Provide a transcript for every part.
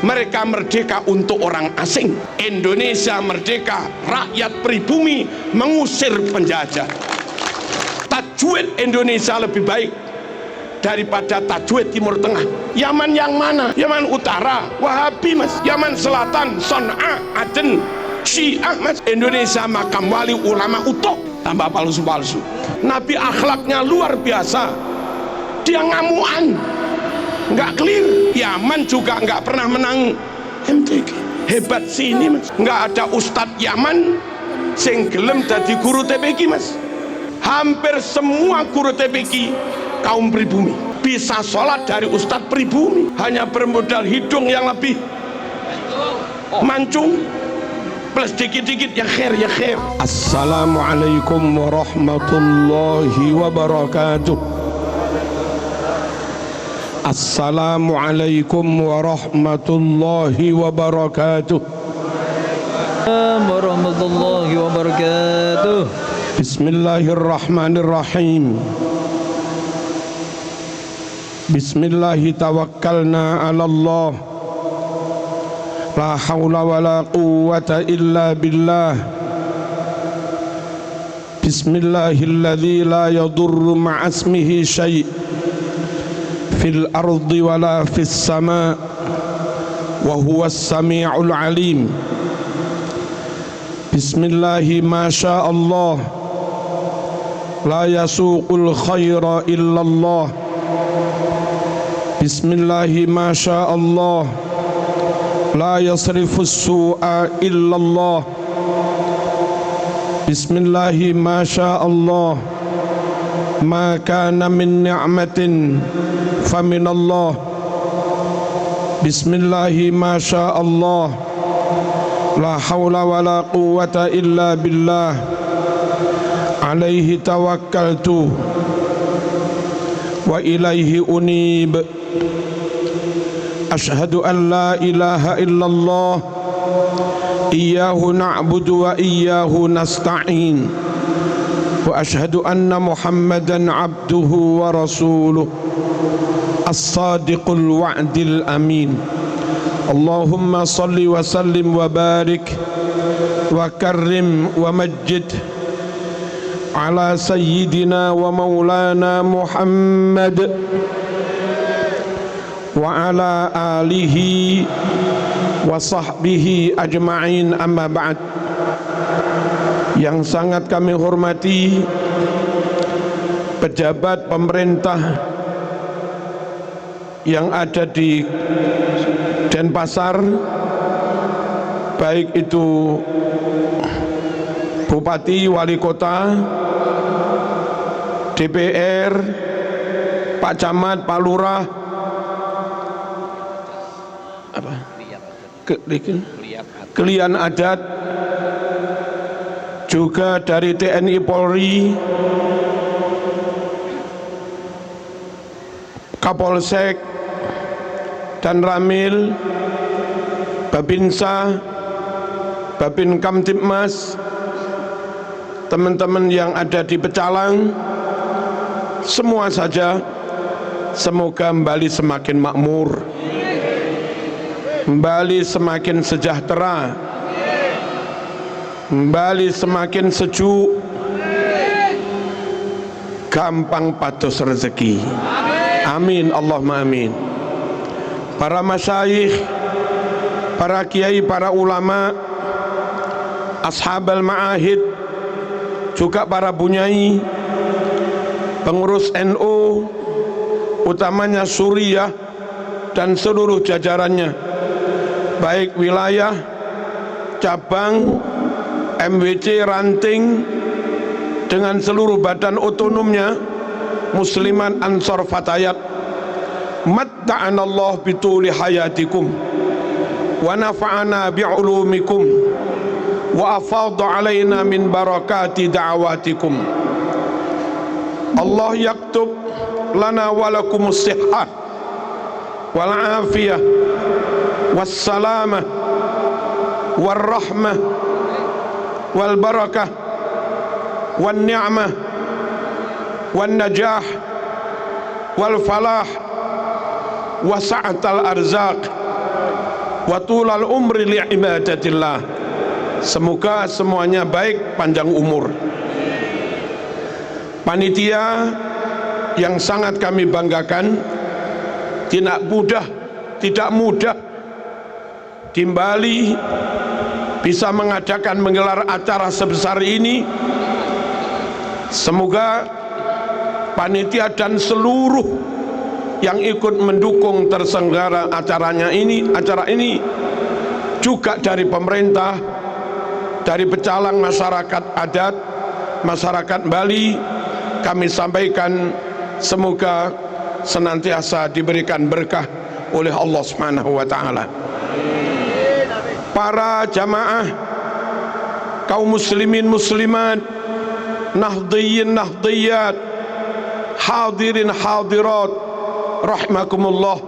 Mereka merdeka untuk orang asing. Indonesia merdeka, rakyat pribumi mengusir penjajah. Tajwid Indonesia lebih baik daripada tajwid Timur Tengah. Yaman yang mana? Yaman Utara, Wahabi mas. Yaman Selatan, Son'a, Aden, Syiah mas. Indonesia makam wali ulama utuh, tambah palsu-palsu. Nabi akhlaknya luar biasa. Dia ngamuan, nggak clear. Yaman juga nggak pernah menang MTQ. Hebat sini mas. Nggak ada Ustadz Yaman sing gelem dadi guru TPQ mas. Hampir semua guru TPQ kaum pribumi. Bisa sholat dari Ustadz pribumi, hanya bermodal hidung yang lebih mancung plus dikit-dikit ya khair ya khair. Assalamualaikum warahmatullahi wabarakatuh. Assalamualaikum warahmatullahi wabarakatuh. Warahmatullahi wabarakatuh. Bismillahirrahmanirrahim. Bismillahi tawakkalna ala Allah. La hawla wa la quwwata illa billah. Bismillahilladzi la yadurru ma'asmihi syai' fil ardi wa la fis sama' wa huwas sami'ul alim. Bismillahi ma sya Allah. La yasuqul khaira illallah. Bismillahi ma sya Allah. La yasrifus su'a illallah. Bismillahi ma sya Allah. Ma kana min ni'matin faminallah. Bismillahi ma sya Allah. La hawla wa la quwwata illa billah. Alaihi tawakkaltu wa ilaihi unib. Ashhadu an la ilaha illallah. Iyyahu na'budu wa iyyahu nasta'in. Wa ashhadu anna Muhammadan abduhu wa rasuluh. As-sadiqul wa'dil amin. Allahumma salli wa sallim wa barik wa karrim wa majjid ala sayyidina wa maulana Muhammad wa ala alihi wa sahbihi ajma'in, amma ba'd. Yang sangat kami hormati pejabat pemerintah yang ada di Denpasar, baik itu Bupati, Wali Kota, DPR, Pak Camat, Pak Lurah, apa? Kelian adat, juga dari TNI Polri, Kapolsek dan Ramil, Babinsa, Babin Kamtibmas, teman-teman yang ada di Pecalang, semua saja, semoga Bali semakin makmur, Bali semakin sejahtera, Bali semakin sejuk, gampang patos rezeki. Amin, Allahumma amin. Para masyayikh, para kiai, para ulama, ashabal ma'ahid, juga para bunyai, pengurus NU, utamanya Suriah dan seluruh jajarannya, baik wilayah, cabang, MWC, ranting, dengan seluruh badan otonomnya, Musliman Ansor Fatayat. Matta'anallah bituli hayatikum wa nafa'ana bi'ulumikum wa afadha alaina min barakati da'awatikum. Allah yaktub lana walakumus sihhah wal afiyah was salamah wal rahmah wal barakah wan ni'mah wan najah wal falah wa sa'atal arzaq wa tulal umri li'ibadatillah. Semoga semuanya baik, panjang umur. Panitia yang sangat kami banggakan, tidak mudah di Bali bisa menggelar acara sebesar ini. Semoga panitia dan seluruh yang ikut mendukung terselenggara acara ini juga dari pemerintah, dari pecalang masyarakat adat, masyarakat Bali, kami sampaikan semoga senantiasa diberikan berkah oleh Allah Subhanahu wa taala. Para jamaah, kaum muslimin muslimat, nahdhiyin nahdhiyat, hadirin hadirat rahimakumullah.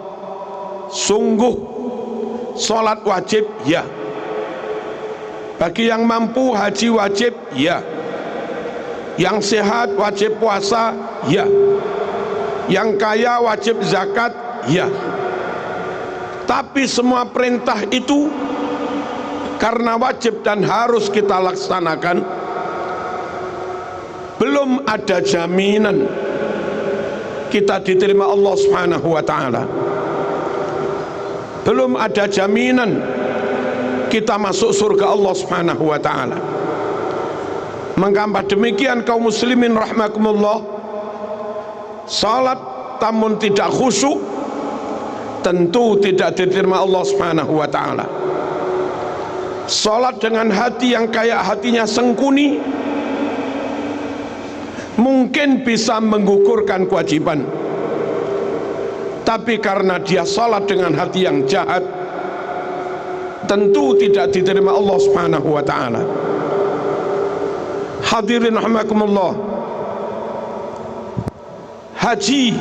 Sungguh salat wajib ya, bagi yang mampu haji wajib ya, yang sehat wajib puasa ya, yang kaya wajib zakat ya. Tapi semua perintah itu karena wajib dan harus kita laksanakan, belum ada jaminan kita diterima Allah Subhanahu wa taala. Belum ada jaminan kita masuk surga Allah Subhanahu wa taala. Mengapa demikian kaum muslimin rahimakumullah? Salat namun tidak khusyuk tentu tidak diterima Allah Subhanahu wa taala. Salat dengan hati yang kayak hatinya sengkuni mungkin bisa menggugurkan kewajiban, tapi karena dia salat dengan hati yang jahat tentu tidak diterima Allah Subhanahu wa taala. Hadirin rahimakumullah, haji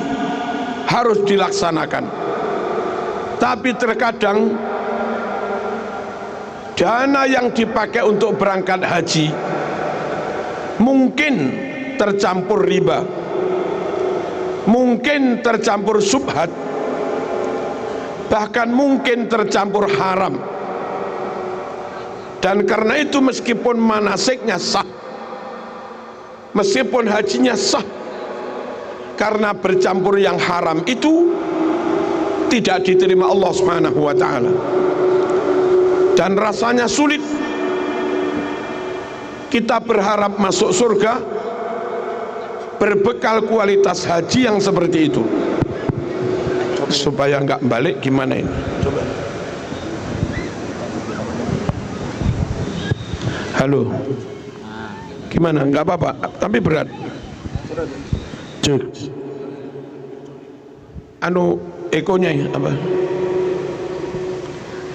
harus dilaksanakan, tapi terkadang dana yang dipakai untuk berangkat haji mungkin tercampur riba, mungkin tercampur subhat, bahkan mungkin tercampur haram. Dan karena itu meskipun manasiknya sah, meskipun hajinya sah, karena bercampur yang haram itu tidak diterima Allah Subhanahu wa taala. Dan rasanya sulit kita berharap masuk surga berbekal kualitas haji yang seperti itu. Supaya nggak balik gimana ini? Coba. Halo. Gimana? Nggak apa-apa, tapi berat. Cek. Anu ekonya apa?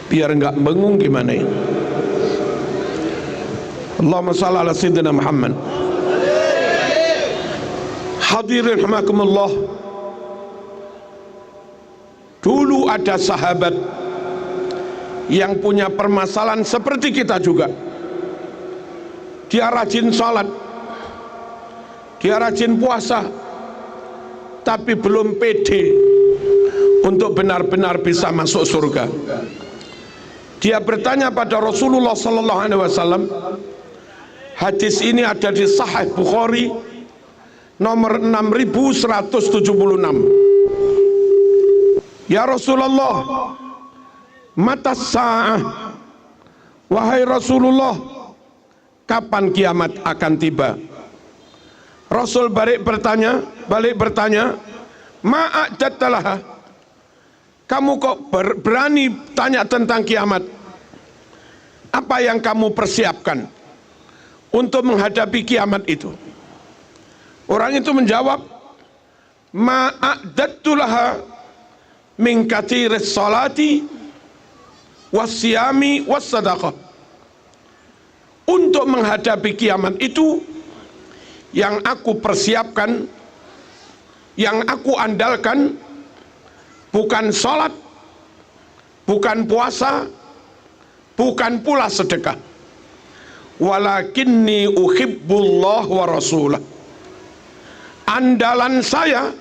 Biar nggak bengung gimana ini? Allahumma shalli ala sayyidina Muhammad. Hadirin rahimakumullah, dulu ada sahabat yang punya permasalahan seperti kita juga. Dia rajin salat, dia rajin puasa, tapi belum pede untuk benar-benar bisa masuk surga. Dia bertanya pada Rasulullah sallallahu alaihi wasallam. Hadis ini ada di Sahih Bukhari nomor 6176. Ya Rasulullah, mata sa'ah, wahai Rasulullah, kapan kiamat akan tiba? Rasul balik bertanya, ma'adattalah, kamu kok berani tanya tentang kiamat? Apa yang kamu persiapkan untuk menghadapi kiamat itu? Orang itu menjawab, ma'adattulaha min katsiris salati wasyami wassadaqah. Untuk menghadapi kiamat itu, yang aku persiapkan, yang aku andalkan, bukan salat, bukan puasa, bukan pula sedekah. Walakinni uhibbullah wa rasulah. Andalan saya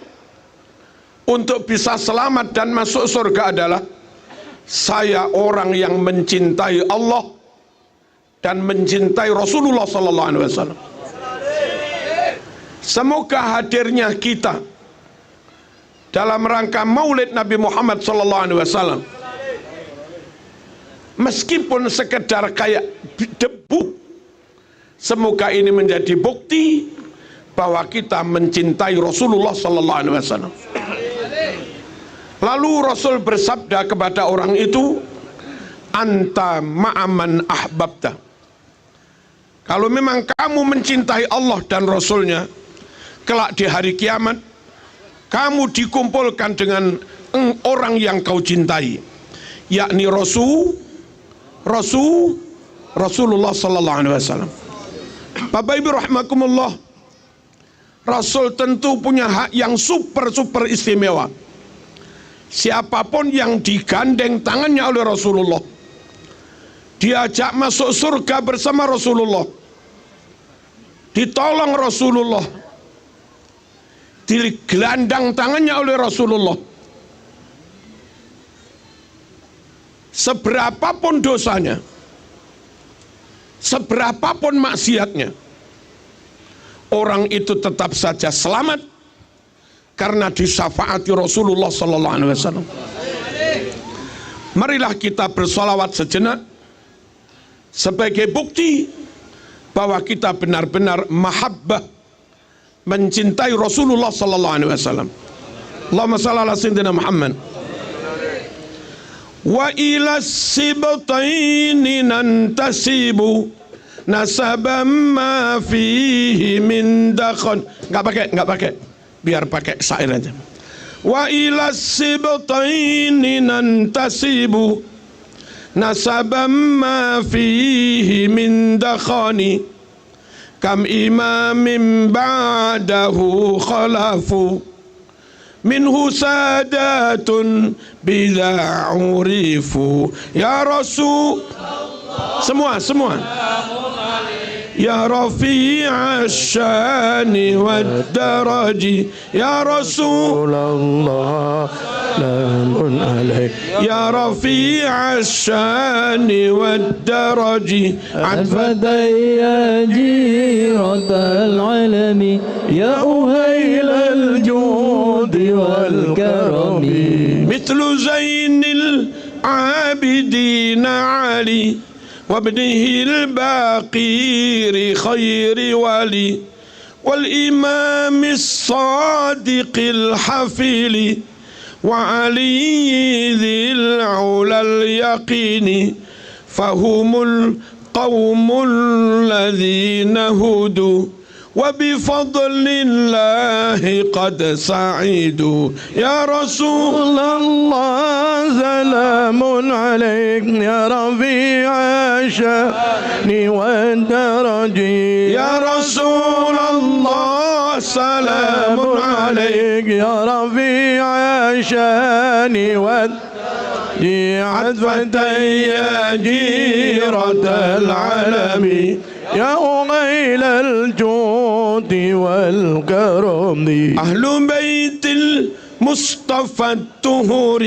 untuk bisa selamat dan masuk surga adalah saya orang yang mencintai Allah dan mencintai Rasulullah sallallahu alaihi wasallam. Semoga hadirnya kita dalam rangka Maulid Nabi Muhammad sallallahu alaihi wasallam, meskipun sekedar kayak debu, semoga ini menjadi bukti bahwa kita mencintai Rasulullah sallallahu alaihi wasallam. Lalu Rasul bersabda kepada orang itu, anta ma'aman ahbabta. Kalau memang kamu mencintai Allah dan Rasulnya, kelak di hari kiamat kamu dikumpulkan dengan orang yang kau cintai, yakni Rasulullah sallallahu alaihi wasallam. Bapak Ibu rahimakumullah, Rasul tentu punya hak yang super istimewa. Siapapun yang digandeng tangannya oleh Rasulullah, diajak masuk surga bersama Rasulullah, ditolong Rasulullah, digelandang tangannya oleh Rasulullah, seberapapun dosanya, seberapapun maksiatnya, orang itu tetap saja selamat karena disyafaati Rasulullah sallallahu alaihi wasallam. Marilah kita bersolawat sejenak sebagai bukti bahwa kita benar-benar mahabbah, mencintai Rasulullah sallallahu alaihi wasallam. Allahumma shalli ala sayyidina Muhammad. Wa ila sibtaini nantasibu nasaban ma fihi min dakhon. Enggak pakai. Biar pakai syair aja. Wa ila sibtaini nantasibu nasaban ma fihi min dakhani kam imamin ba'dahu khalafu minhu sadatun bila urifu. Ya Rasul, semua ya Rafi'a syani wad daraji, ya Rasulullah salamun alaik, ya Rafi'a syani wad daraji adfadaya jiratal alami ya uhailal judi wal karami mithlu zainil abidina Ali وابنه الباقير خير ولي والإمام الصادق الحفيل وعلي ذي العلا اليقين فهم القوم الذين هدوا وبفضل الله قد سعيدوا. يا رسول الله سلام عليك يا رفيع الشأن والدرج، يا رسول الله سلام عليك يا رفيع الشأن والدرج عذبة يا جيرة العالم يا أغيل الجود والكرم. أهل بيت المصطفى الطهور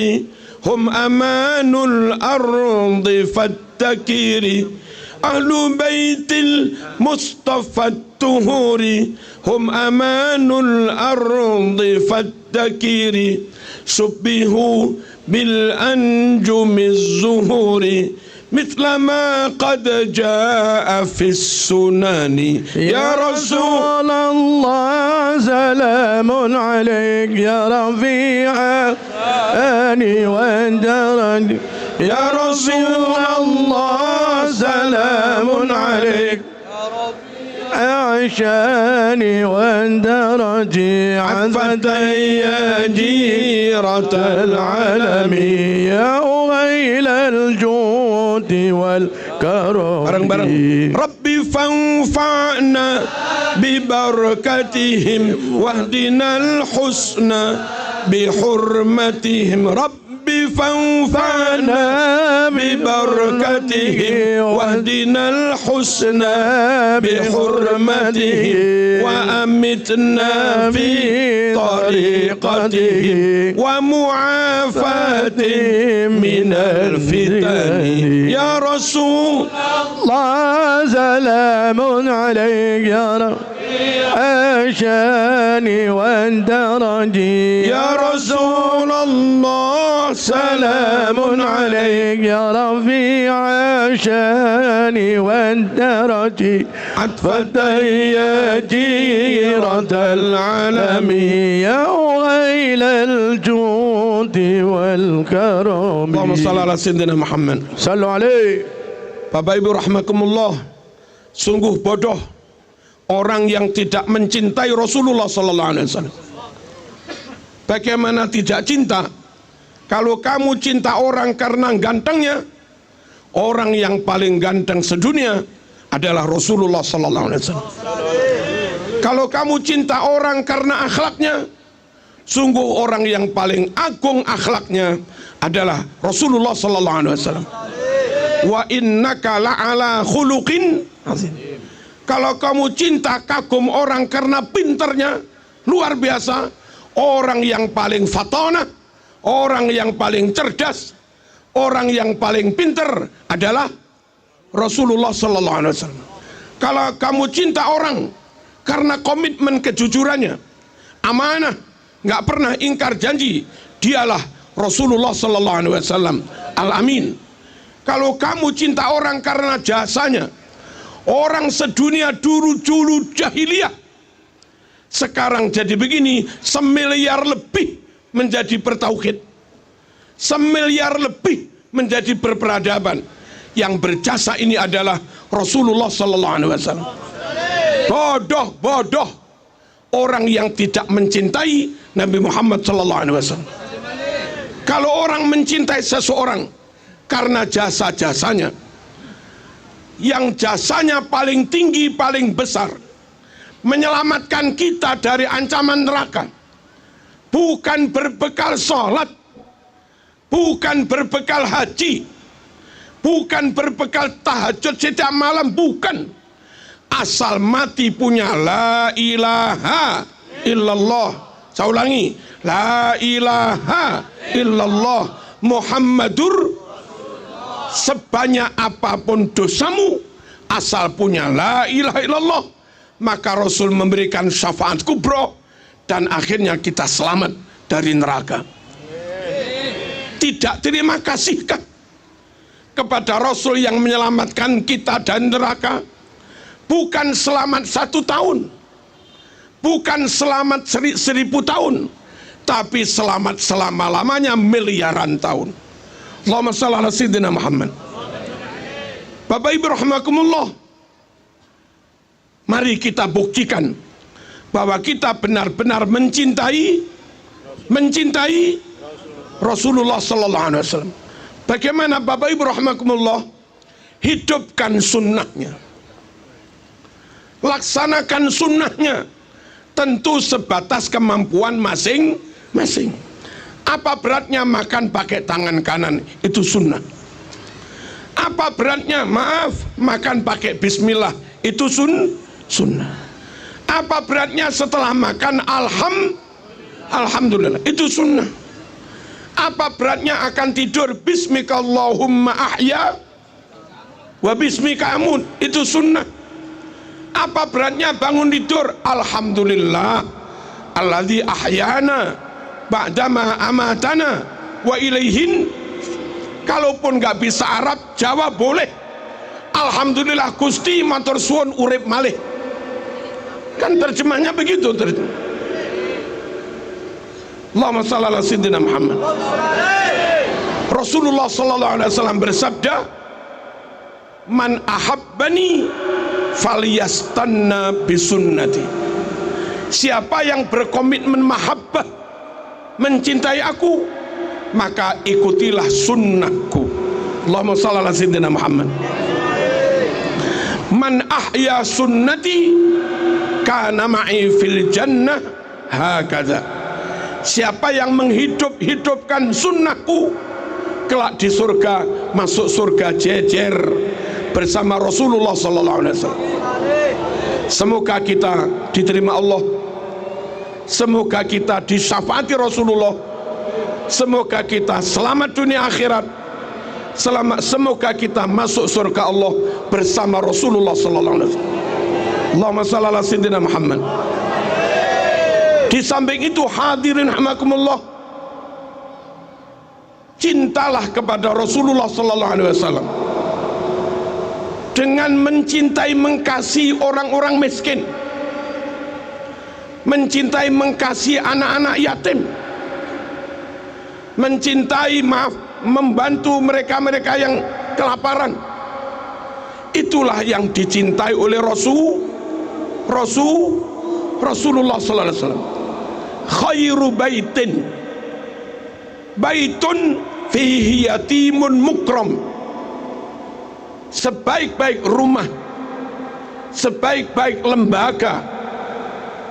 هم أمان الأرض فالتكير. أهل بيت المصطفى الطهور هم أمان الأرض فالتكير. شبهوا بالأنجم الزهور مثل ما قد جاء في السنن. يا رسول الله سلام عليك يا رفيع الشأن والدرج، يا رسول الله سلام عليك الشأن والدرج عذبة يا جيرة العالم يا أغيل الجود والكرم. ربي فانفعنا ببركتهم واهدنا الحسنى بحرمتهم. رب Rabbi fanfa'na bibarakatihi wahdinal husna bihurmatihi wa amitna fi tariqatihi wa mu'afati minal fitani ya Rasul الله سلام عليك يا رب عشاني والدرجي يا رسول الله سلام عليك يا ربي عشاني والدرجي عطفتي يا جيرة العالم يا ويل الجود والكرم اللهم صل على سيدنا محمد. صلوا عليه. Bapak Ibu rahimakumullah, sungguh bodoh orang yang tidak mencintai Rasulullah sallallahu alaihi wasallam. Bagaimana tidak cinta? Kalau kamu cinta orang karena gantengnya, orang yang paling ganteng sedunia adalah Rasulullah sallallahu alaihi wasallam. Kalau kamu cinta orang karena akhlaknya, sungguh orang yang paling agung akhlaknya adalah Rasulullah sallallahu alaihi wasallam. Wa innaka la'ala khuluqin azim. Kalau kamu cinta kagum orang karena pinternya luar biasa, orang yang paling fatona, orang yang paling cerdas, orang yang paling pinter adalah Rasulullah sallallahu alaihi wasallam. Kalau kamu cinta orang karena komitmen kejujurannya, amanah, nggak pernah ingkar janji, dialah Rasulullah sallallahu alaihi wasallam al-amin. Kalau kamu cinta orang karena jasanya, orang sedunia dulu jahiliyah sekarang jadi begini, 1 miliar lebih menjadi bertauhid, 1 miliar lebih menjadi berperadaban. Yang berjasa ini adalah Rasulullah sallallahu alaihi wasallam. Bodoh orang yang tidak mencintai Nabi Muhammad sallallahu alaihi wasallam. Kalau orang mencintai seseorang karena jasa-jasanya, yang jasanya paling tinggi, paling besar, menyelamatkan kita dari ancaman neraka, bukan berbekal sholat, bukan berbekal haji, bukan berbekal tahajud setiap malam, bukan. Asal mati punya la ilaha illallah. Saya ulangi, la ilaha illallah Muhammadur. Sebanyak apapun dosamu, asal punya la ilaha illallah, maka Rasul memberikan syafaat kubro dan akhirnya kita selamat dari neraka. Tidak terima kasihkah kepada Rasul yang menyelamatkan kita dari neraka? Bukan selamat 1 tahun, bukan selamat 1000 tahun, tapi selamat selama-lamanya miliaran tahun. Allahumma shalli ala sayyidina Muhammad. Bapak Ibu rahimakumullah, mari kita buktikan bahwa kita benar-benar mencintai Rasulullah sallallahu alaihi wasallam. Bagaimana Bapak Ibu rahimakumullah? Hidupkan sunnahnya, laksanakan sunnahnya, tentu sebatas kemampuan masing-masing. Apa beratnya makan pakai tangan kanan? Itu sunnah. Apa beratnya? Maaf, makan pakai bismillah? Itu sunnah. Apa beratnya setelah makan alhamdulillah? Itu sunnah. Apa beratnya akan tidur bismikallahumma ahya wa bismika amut? Itu sunnah. Apa beratnya bangun tidur alhamdulillah alladzi ahyana ba'dama amatana wa ilaihin. Kalaupun nggak bisa Arab, Jawa boleh. Alhamdulillah Gusti matur suwun urip malih. Kan terjemahnya begitu. Allahumma shalli ala sayyidina Muhammad. Rasulullah sallallahu alaihi wasallam bersabda, "Man ahabbani falyastanna bisunnati." Siapa yang berkomitmen mahabbah, mencintai aku, maka ikutilah sunnahku. Allahumma shalli ala sayyidina Muhammad. Man ahya sunnati kana ma'i fil jannah hakadha. Siapa yang menghidupkan sunnahku, kelak di surga, masuk surga jejer bersama Rasulullah sallallahu alaihi wasallam. Semoga kita diterima Allah, semoga kita disyafaati Rasulullah, semoga kita selamat dunia akhirat, semoga kita masuk surga Allah bersama Rasulullah sallallahu alaihi wasallam. Allahumma shalli ala sayyidina Muhammad. Di samping itu hadirin rahimakumullah, cintalah kepada Rasulullah sallallahu alaihi wasallam dengan mencintai, mengasihi orang-orang miskin, mencintai, mengasihi anak-anak yatim, mencintai, membantu mereka-mereka yang kelaparan. Itulah yang dicintai oleh Rasulullah sallallahu alaihi wasallam. Khairu baitun fihi yatimun mukram. Sebaik-baik rumah, sebaik-baik lembaga,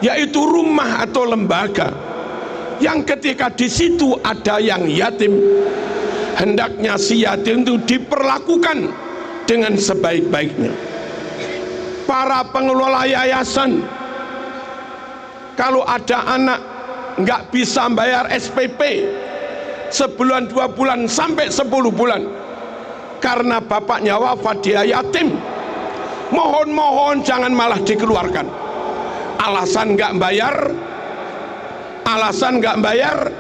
yaitu rumah atau lembaga yang ketika di situ ada yang yatim, hendaknya si yatim itu diperlakukan dengan sebaik-baiknya. Para pengelola yayasan, kalau ada anak nggak bisa bayar SPP sebulan, 2 bulan, sampai 10 bulan karena bapaknya wafat, dia yatim, mohon jangan malah dikeluarkan. Alasan nggak bayar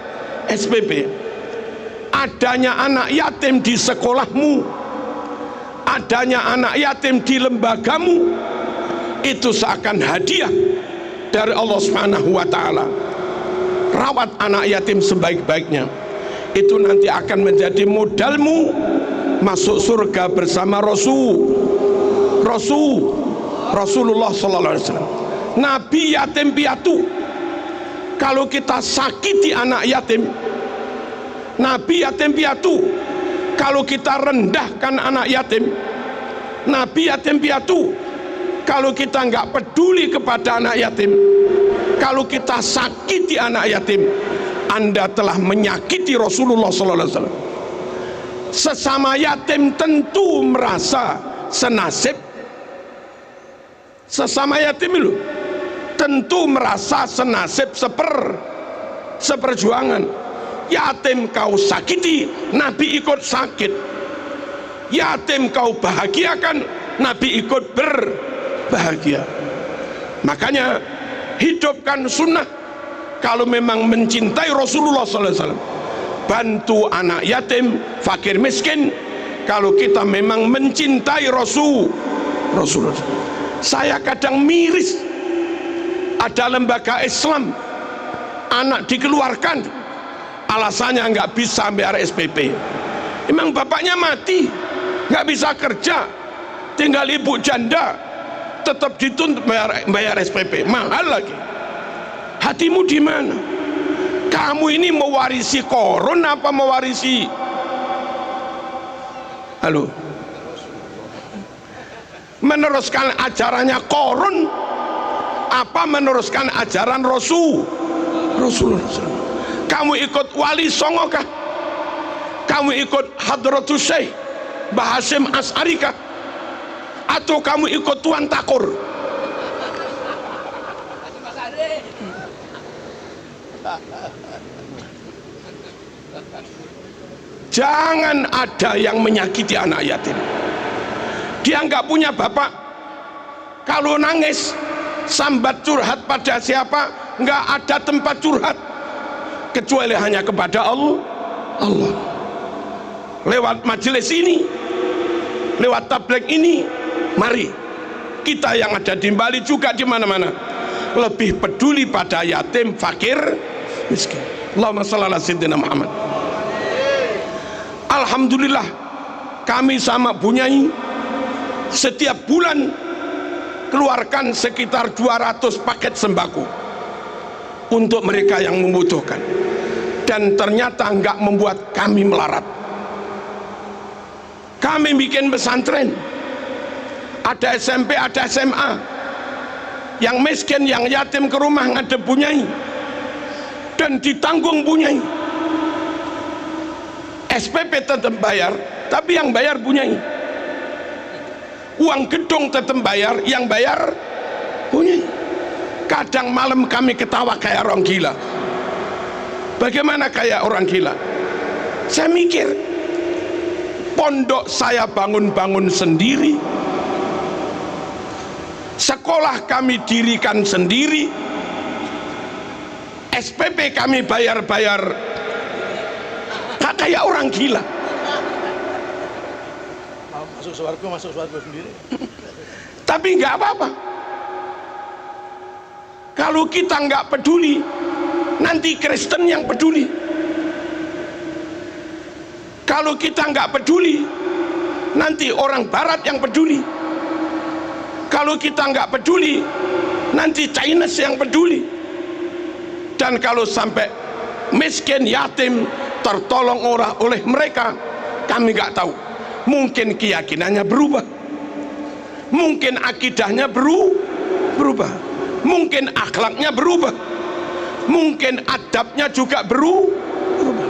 SPP. Adanya anak yatim di sekolahmu, adanya anak yatim di lembagamu, itu seakan hadiah dari Allah Subhanahu wa ta'ala. Rawat anak yatim sebaik-baiknya, itu nanti akan menjadi modalmu masuk surga bersama Rasulullah sallallahu alaihi wasallam. Nabi yatim piatu. Kalau kita sakiti anak yatim, Nabi yatim piatu. Kalau kita rendahkan anak yatim, Nabi yatim piatu. Kalau kita nggak peduli kepada anak yatim, kalau kita sakiti anak yatim, Anda telah menyakiti Rasulullah sallallahu alaihi wasallam. Sesama yatim tentu merasa senasib. Sesama yatim itu tentu merasa senasib, seperjuangan. Yatim kau sakiti, Nabi ikut sakit. Yatim kau bahagiakan, Nabi ikut berbahagia. Makanya hidupkan sunnah. Kalau memang mencintai Rasulullah SAW, bantu anak yatim, fakir miskin. Kalau kita memang mencintai Rasulullah. Saya kadang miris, ada lembaga Islam, anak dikeluarkan, alasannya nggak bisa bayar SPP. Emang bapaknya mati, nggak bisa kerja, tinggal ibu janda, tetap dituntut bayar SPP, mahal lagi. Hatimu di mana? Kamu ini mewarisi korun apa mewarisi? Halo, meneruskan ajarannya korun apa meneruskan ajaran Rasulullah? Kamu ikut Wali Songo kah? Kamu ikut Hadratus Syekh Mbah Hasyim Asy'ari kah? Atau kamu ikut Tuan Takur? Jangan ada yang menyakiti anak yatim. Dia nggak punya bapak, kalau nangis sambat curhat pada siapa, nggak ada tempat curhat kecuali hanya kepada Allah. Lewat majelis ini, lewat tabligh ini, mari kita yang ada di Bali juga di mana-mana lebih peduli pada yatim, fakir, miskin. Allahumma shalli ala sayyidina Muhammad. Alhamdulillah, kami sama Bunyai setiap bulan keluarkan sekitar 200 paket sembako untuk mereka yang membutuhkan, dan ternyata enggak membuat kami melarat. Kami bikin pesantren, ada SMP, ada SMA, yang miskin, yang yatim ke rumah ngadep Bunyai. dan ditanggung Bunyai. SPP tetap bayar, tapi yang bayar Bunyai. Uang gedung tetap bayar, yang bayar Bunyai. Kadang malam kami ketawa kayak orang gila. Bagaimana kayak orang gila? Saya mikir, pondok saya bangun-bangun sendiri, sekolah kami dirikan sendiri, SPP kami bayar-bayar, kayak orang gila. Masuk surga sendiri. Tapi nggak apa-apa. Kalau kita nggak peduli, nanti Kristen yang peduli. Kalau kita nggak peduli, nanti orang Barat yang peduli. Kalau kita nggak peduli, nanti Chinese yang peduli. Dan kalau sampai miskin, yatim, tertolong oleh mereka, kami nggak tahu. Mungkin keyakinannya berubah, mungkin akidahnya berubah, mungkin akhlaknya berubah, mungkin adabnya juga berubah.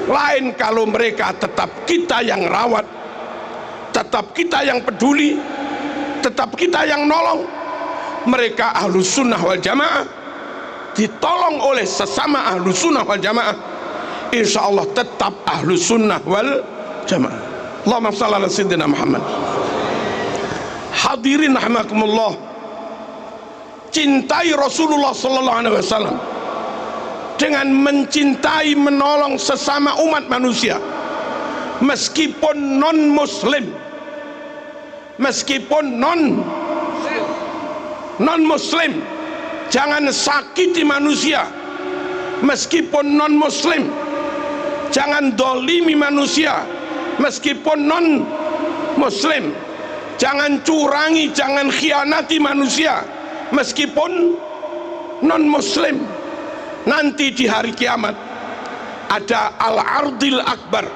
Lain kalau mereka tetap kita yang rawat, tetap kita yang peduli, tetap kita yang nolong. Mereka Ahlus Sunnah wal Jamaah, ditolong oleh sesama Ahlus Sunnah wal Jamaah, insya Allah tetap Ahlus Sunnah wal Jamaah. Allahumma shalli ala sayyidina Muhammad. Hadirin rahimakumullah, cintai Rasulullah sallallahu alaihi wasallam dengan mencintai, menolong sesama umat manusia, meskipun non muslim, meskipun non muslim. Jangan sakiti manusia meskipun non muslim, jangan dolimi manusia meskipun non muslim, jangan curangi, jangan khianati manusia meskipun non muslim. Nanti di hari kiamat ada al-ardil akbar.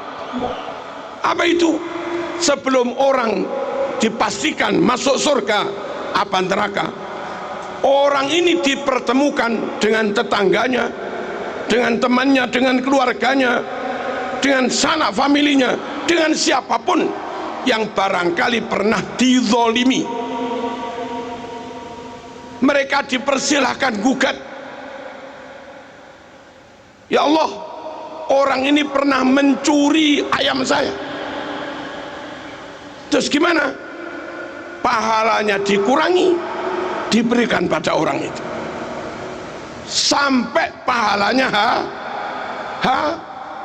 Apa itu? Sebelum orang dipastikan masuk surga apa neraka, orang ini dipertemukan dengan tetangganya, dengan temannya, dengan keluarganya, dengan sanak familinya, dengan siapapun yang barangkali pernah dizolimi. Mereka dipersilahkan gugat. Ya Allah, orang ini pernah mencuri ayam saya. Terus gimana? Pahalanya dikurangi, diberikan pada orang itu sampai pahalanya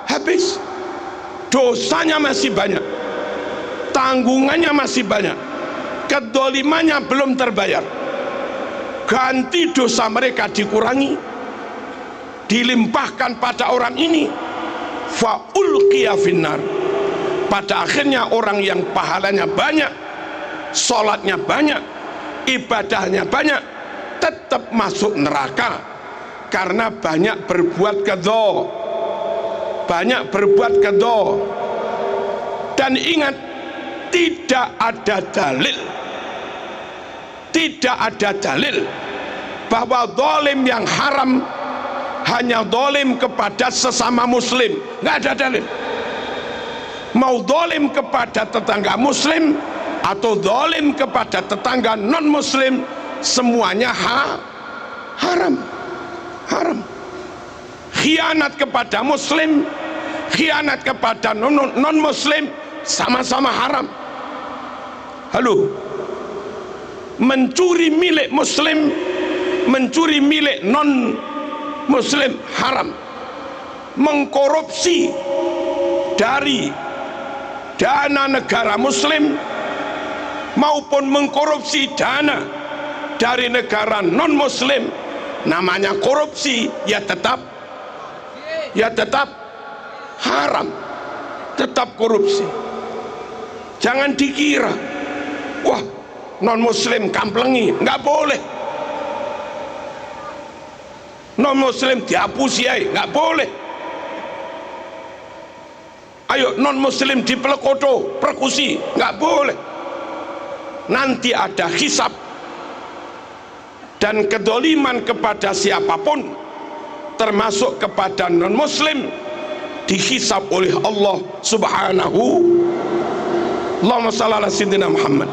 habis. Dosanya masih banyak, tanggungannya masih banyak, kedolimannya belum terbayar. Ganti dosa mereka dikurangi, dilimpahkan pada orang ini, faulqiya finnar. Pada akhirnya orang yang pahalanya banyak, sholatnya banyak, ibadahnya banyak, tetap masuk neraka karena banyak berbuat kedho, banyak berbuat kedho. Dan ingat, tidak ada dalil, tidak ada dalil bahwa zalim yang haram hanya zalim kepada sesama muslim. Nggak ada dalil. Mau zalim kepada tetangga muslim atau zalim kepada tetangga non muslim, semuanya haram. Haram. Khianat kepada muslim, khianat kepada non muslim, sama-sama haram. Halo, mencuri milik muslim, mencuri milik non muslim haram. Mengkorupsi dari dana negara muslim maupun mengkorupsi dana dari negara non muslim, namanya korupsi, ya tetap haram, tetap korupsi. Jangan dikira wah non muslim kamplengi, nggak boleh. Non muslim dihapusi, nggak boleh. Ayo non muslim dipelekoto, persekusi, nggak boleh. Nanti ada hisab. Dan kedoliman kepada siapapun termasuk kepada non muslim dihisab oleh Allah Subhanahu. Allahumma shalli ala sayyidina Muhammad.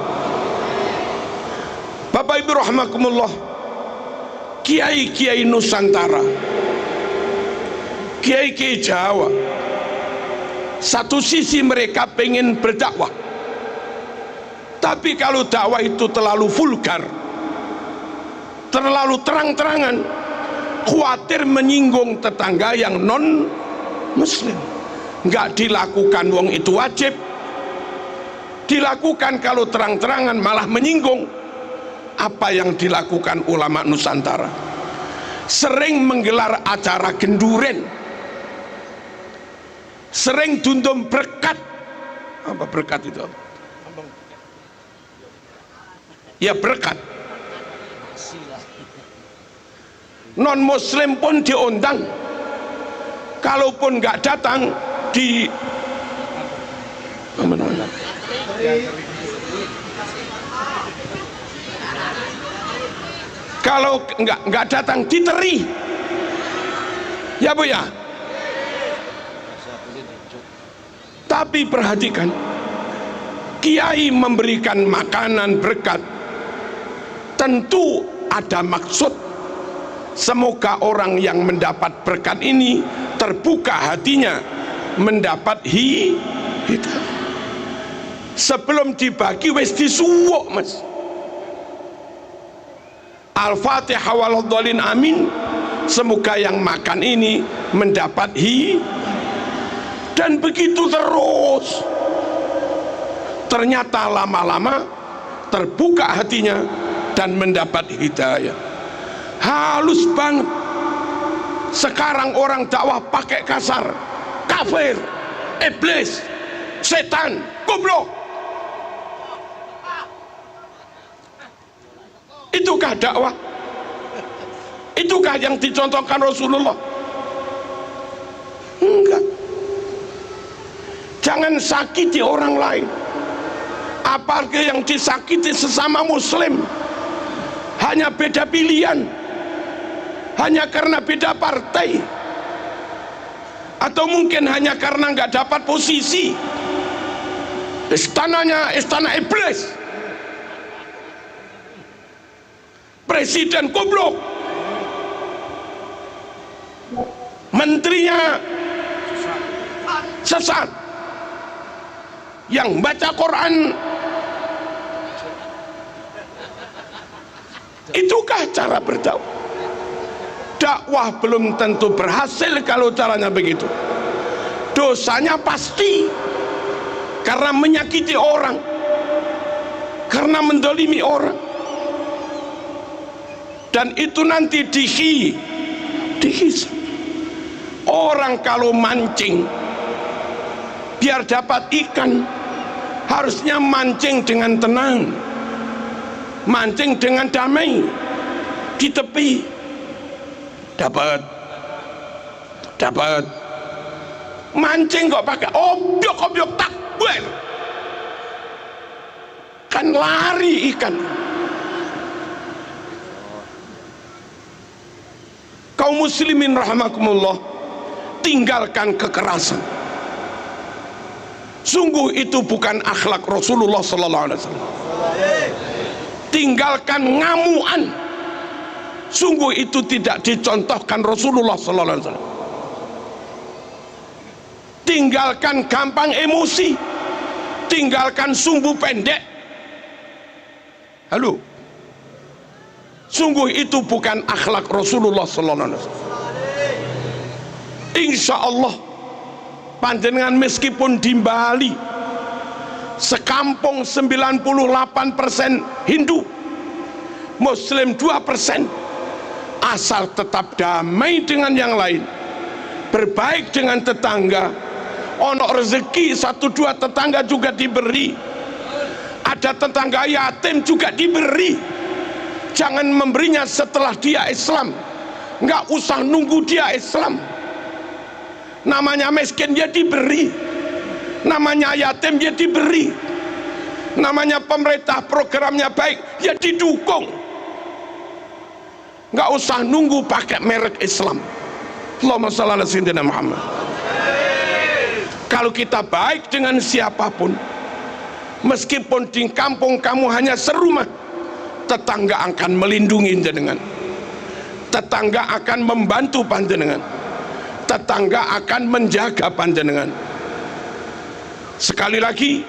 Bapak Ibu rahimakumullah, kiai-kiai Nusantara, kiai-kiai Jawa, satu sisi mereka pengen berdakwah, tapi kalau dakwah itu terlalu vulgar, terlalu terang-terangan, khawatir menyinggung tetangga yang non muslim. Nggak dilakukan wong itu wajib, dilakukan kalau terang-terangan malah menyinggung. Apa yang dilakukan ulama Nusantara? Sering menggelar acara genduren, sering dundum berkat. Apa berkat itu? Ya berkat. Non muslim pun diundang, kalaupun nggak datang di kalau nggak datang diteri, ya Bu ya. Tapi perhatikan, kiai memberikan makanan berkat tentu ada maksud. Semoga orang yang mendapat berkat ini terbuka hatinya mendapat hidayah. Sebelum dibagi wis disuwuk Mas. Al-Fatihah waladhdallin amin. Semoga yang makan ini mendapat dan begitu terus. Ternyata lama-lama terbuka hatinya dan mendapat hidayah. Halus banget. Sekarang orang dakwah pakai kasar, kafir, iblis, setan, goblok. Itukah dakwah? Itukah yang dicontohkan Rasulullah? Enggak. Jangan sakiti orang lain, apalagi yang disakiti sesama muslim. Hanya beda pilihan, hanya karena beda partai, atau mungkin hanya karena nggak dapat posisi. Istananya istana iblis, presiden goblok, menterinya sesat, yang baca Quran. Itukah cara berdakwah? Dakwah belum tentu berhasil kalau caranya begitu. Dosanya pasti karena menyakiti orang, karena mendolimi orang, dan itu nanti dihisab. Orang kalau mancing biar dapat ikan, harusnya mancing dengan tenang, mancing dengan damai di tepi. Dapat mancing kok pakai obyok takbir, kan lari ikan. Kaum muslimin rahimakumullah, tinggalkan kekerasan. Sungguh itu bukan akhlak Rasulullah sallallahu alaihi wasallam. Tinggalkan ngamuan. Sungguh itu tidak dicontohkan Rasulullah sallallahu alaihi wasallam. Tinggalkan gampang emosi. Tinggalkan sumbu pendek. Halo. Sungguh itu bukan akhlak Rasulullah sallallahu alaihi wasallam. Insya Allah panjenengan meskipun di Bali sekampung 98% Hindu, Muslim 2%, asal tetap damai dengan yang lain, berbaik dengan tetangga, ono rezeki 1-2 tetangga juga diberi, ada tetangga yatim juga diberi. Jangan memberinya setelah dia Islam, nggak usah nunggu dia Islam. Namanya miskin dia diberi, namanya yatim dia diberi, namanya pemerintah programnya baik dia didukung. Nggak usah nunggu pakai merek Islam. Allahumma shalli ala sayyidina Muhammad. Kalau kita baik dengan siapapun, meskipun di kampung kamu hanya serumah, tetangga akan melindungi jenengan, tetangga akan membantu panjenengan, tetangga akan menjaga panjenengan. Sekali lagi,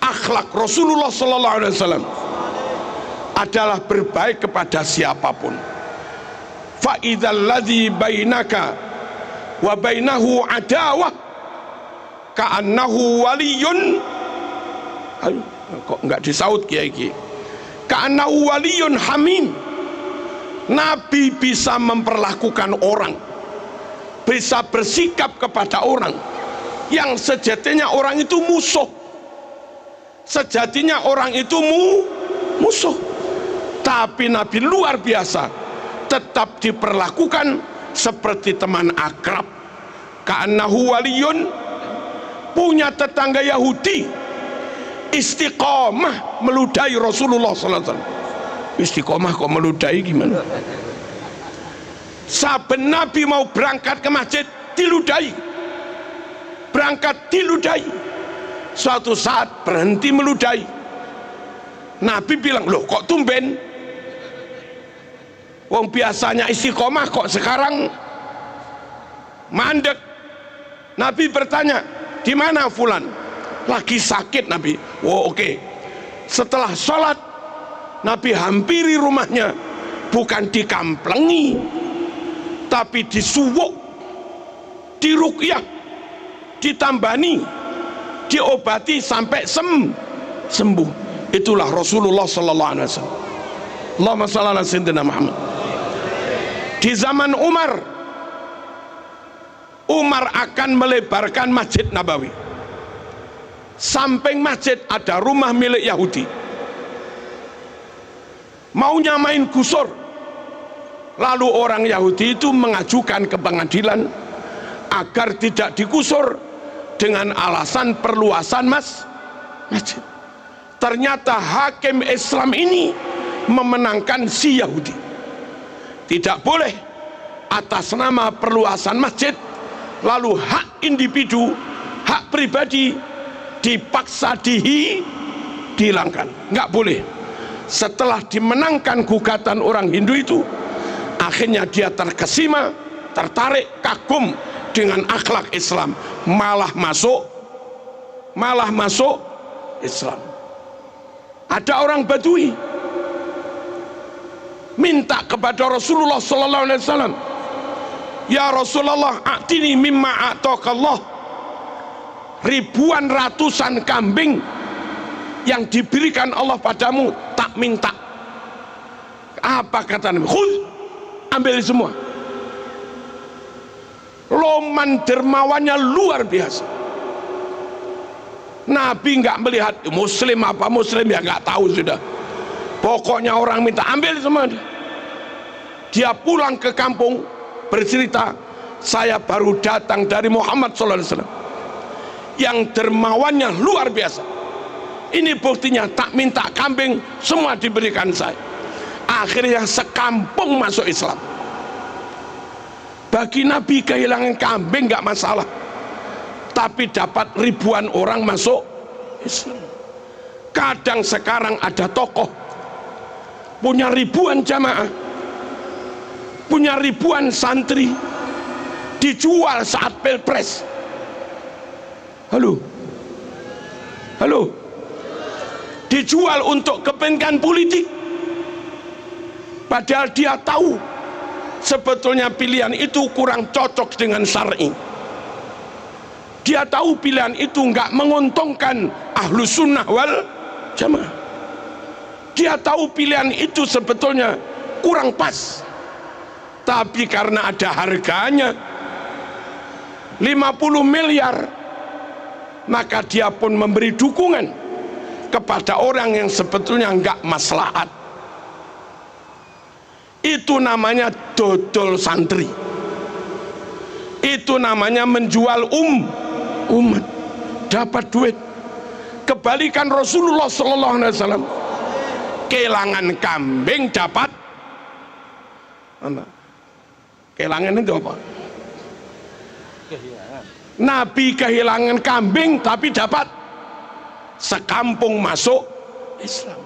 akhlak Rasulullah sallallahu alaihi wasallam adalah berbaik kepada siapapun. Fa idzal ladzi bainaka wa bainahu adawah ka'annahu waliyun. Kok enggak disaut kiai ki? Ka'annahu waliyun hamim. Nabi bisa memperlakukan orang, bisa bersikap kepada orang yang sejatinya orang itu musuh. Sejatinya orang itu musuh, tapi Nabi luar biasa, tetap diperlakukan seperti teman akrab. Ka'annahu waliyun. Punya tetangga Yahudi istiqomah meludahi Rasulullah sallallahu alaihi wasallam. Istiqomah kok meludahi gimana? Saben Nabi mau berangkat ke masjid diludahi, berangkat diludahi. Suatu saat berhenti meludahi. Nabi bilang, loh kok tumben? Wong biasanya istiqomah kok sekarang mandek. Nabi bertanya, di mana fulan? Lagi sakit Nabi. Oh oke. Setelah sholat, Nabi hampiri rumahnya, bukan dikamplengi, tapi disuwuk, diruqyah, ditambani, diobati sampai sembuh. Itulah Rasulullah sallallahu alaihi wasallam. Allahumma shalli ala sayyidina Muhammad. Di zaman Umar akan melebarkan Masjid Nabawi. Samping masjid ada rumah milik Yahudi. Maunya main gusur. Lalu orang Yahudi itu mengajukan ke pengadilan agar tidak digusur dengan alasan perluasan masjid. Ternyata hakim Islam ini memenangkan si Yahudi. Tidak boleh atas nama perluasan masjid lalu hak individu, hak pribadi dipaksa dihilangkan. Nggak boleh. Setelah dimenangkan gugatan orang Hindu itu, akhirnya dia terkesima, tertarik, kagum dengan akhlak Islam, malah masuk Islam. Ada orang Badui minta kepada Rasulullah sallallahu alaihi wasallam, ya Rasulullah, a'tini mimma a'taqallah. Ribuan ratusan kambing yang diberikan Allah padamu tak minta. Apa kata Nabi? Khudh, ambil semua. Loman dermawannya luar biasa. Nabi nggak melihat muslim apa muslim, ya nggak tahu sudah. Pokoknya orang minta ambil semua. Dia pulang ke kampung bercerita, saya baru datang dari Muhammad sallallahu alaihi wasallam yang dermawannya luar biasa. Ini buktinya, tak minta kambing semua diberikan saya. Akhirnya sekampung masuk Islam. Bagi Nabi kehilangan kambing nggak masalah, tapi dapat ribuan orang masuk Islam. Kadang sekarang ada tokoh punya ribuan jamaah, punya ribuan santri, dijual saat pilpres. Halo, dijual untuk kepentingan politik, padahal dia tahu sebetulnya pilihan itu kurang cocok dengan syar'i. Dia tahu pilihan itu nggak menguntungkan Ahlus Sunnah wal Jamaah. Dia tahu pilihan itu sebetulnya kurang pas, tapi karena ada harganya 50 miliar, maka dia pun memberi dukungan kepada orang yang sebetulnya enggak maslahat. Itu namanya dodol santri. Itu namanya menjual umat, dapat duit. Kebalikan Rasulullah sallallahu alaihi wasallam, kehilangan kambing dapat Kehilangan itu apa? Nabi kehilangan kambing tapi dapat sekampung masuk Islam.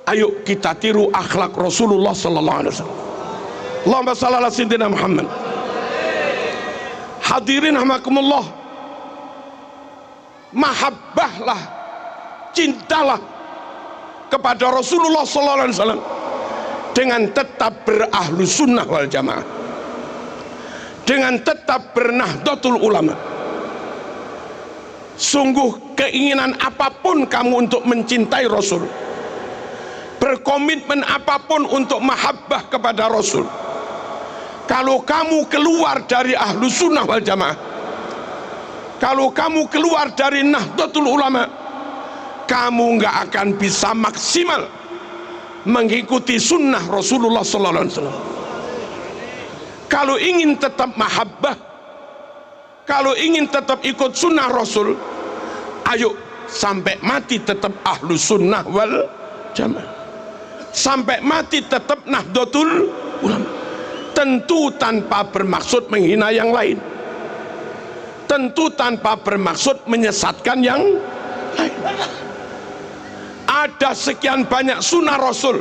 Ayo kita tiru akhlak Rasulullah sallallahu alaihi wasallam. Allahumma shalli ala sayyidina Muhammad. Hadirin rahimakumullah, mahabbahlah, cintalah kepada Rasulullah sallallahu alaihi wasallam dengan tetap berahlu sunnah wal jamaah, dengan tetap bernahdlatul ulama. Sungguh keinginan apapun kamu untuk mencintai Rasul, berkomitmen apapun untuk mahabbah kepada Rasul, kalau kamu keluar dari ahlu sunnah wal jamaah, kalau kamu keluar dari nahdlatul ulama, kamu nggak akan bisa maksimal mengikuti sunnah Rasulullah sallallahu alaihi wasallam. Kalau ingin tetap mahabbah, kalau ingin tetap ikut sunnah Rasul, ayo sampai mati tetap ahlu sunnah wal jamaah, sampai mati tetap nahdlatul ulama. Tentu tanpa bermaksud menghina yang lain, tentu tanpa bermaksud menyesatkan yang lain. Ada sekian banyak sunnah Rasul,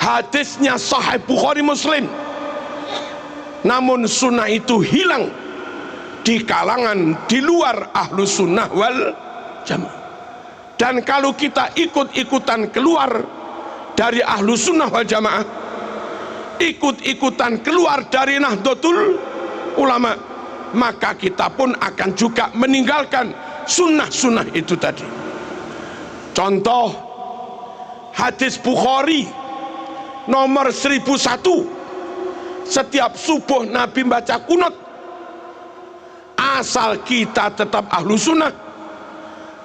hadisnya Sahih Bukhari Muslim, namun sunnah itu hilang di kalangan di luar ahlu sunnah wal jamaah. Dan kalau kita ikut-ikutan keluar dari ahlu sunnah wal jamaah, ikut-ikutan keluar dari nahdlatul ulama, maka kita pun akan juga meninggalkan sunnah-sunnah itu tadi. Contoh hadis Bukhari nomor 1001, setiap subuh Nabi baca kunut. Asal kita tetap ahlu sunnah,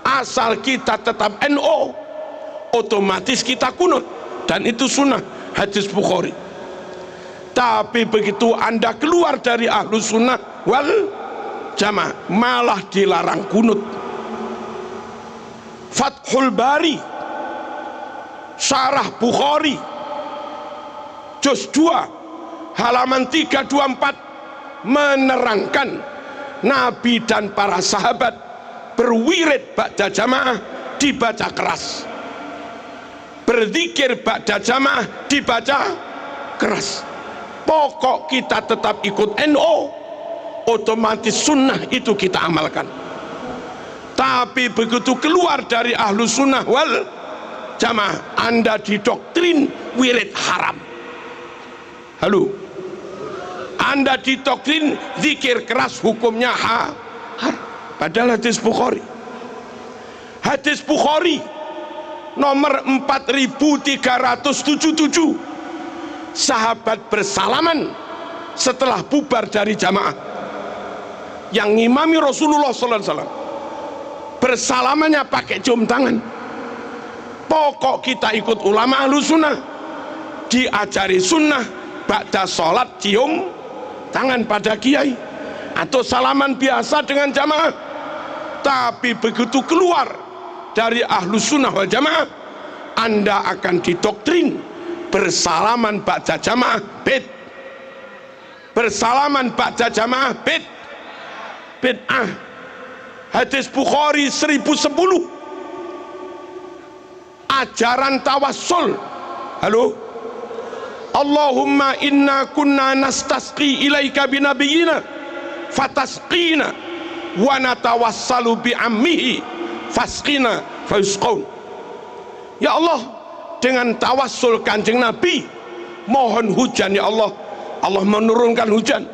asal kita tetap NO, otomatis kita kunut, dan itu sunnah hadis Bukhari. Tapi begitu Anda keluar dari ahlu sunnah wal jamaah, malah dilarang kunut. Fathul Bari Syarah Bukhari juz 2 halaman 324 menerangkan Nabi dan para sahabat berwirid ba'da jamaah dibaca keras, berzikir ba'da jamaah dibaca keras. Pokok kita tetap ikut NO, otomatis sunnah itu kita amalkan. Tapi begitu keluar dari ahlu sunnah wal jamaah, Anda didoktrin wirid haram. Halo, Anda didoktrin zikir keras hukumnya haram. Padahal hadis Bukhari, hadis Bukhari nomor 4377, sahabat bersalaman setelah bubar dari jamaah. Yang ngimami Rasulullah sallallahu alaihi wasallam bersalamannya pakai cium tangan. Pokok kita ikut ulama ahlu sunnah, diajari sunnah ba'da sholat cium tangan pada kiai atau salaman biasa dengan jamaah. Tapi begitu keluar dari ahlu sunnah wal jamaah, Anda akan didoktrin bersalaman ba'da jamaah bid, bersalaman ba'da jamaah bid'ah. Hadis Bukhari 1010, ajaran tawassul. Halo, Allahumma inna kunna nastasqi ilaika binabiyina fatasqina wa natawassalu bi'ammihi fasqina fayusqaun. Ya Allah, dengan tawassul kanjeng Nabi mohon hujan ya Allah, Allah menurunkan hujan.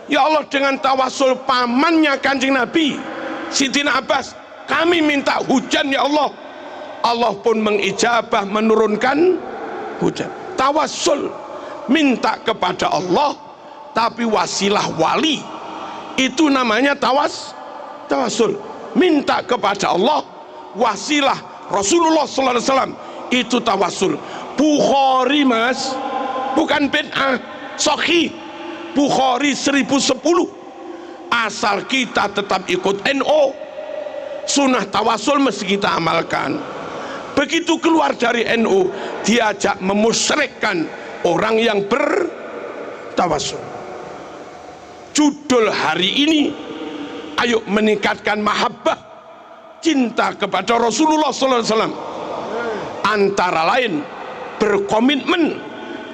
Ya Allah, dengan tawassul pamannya kanjeng Nabi Sidina Abbas kami minta hujan ya Allah, Allah pun mengijabah menurunkan hujan. Tawassul, minta kepada Allah tapi wasilah wali, itu namanya tawassul. Minta kepada Allah wasilah Rasulullah sallallahu alaihi wasallam, itu tawassul. Bukhari mas, bukan bid'ah, sahih. Bukhari 1010, asal kita tetap ikut NO, sunnah tawassul mesti kita amalkan. Begitu keluar dari NO, diajak memusyrikkan orang yang tawassul. Judul hari ini, ayo meningkatkan mahabbah, cinta kepada Rasulullah sallallahu alaihi wasallam. Antara lain berkomitmen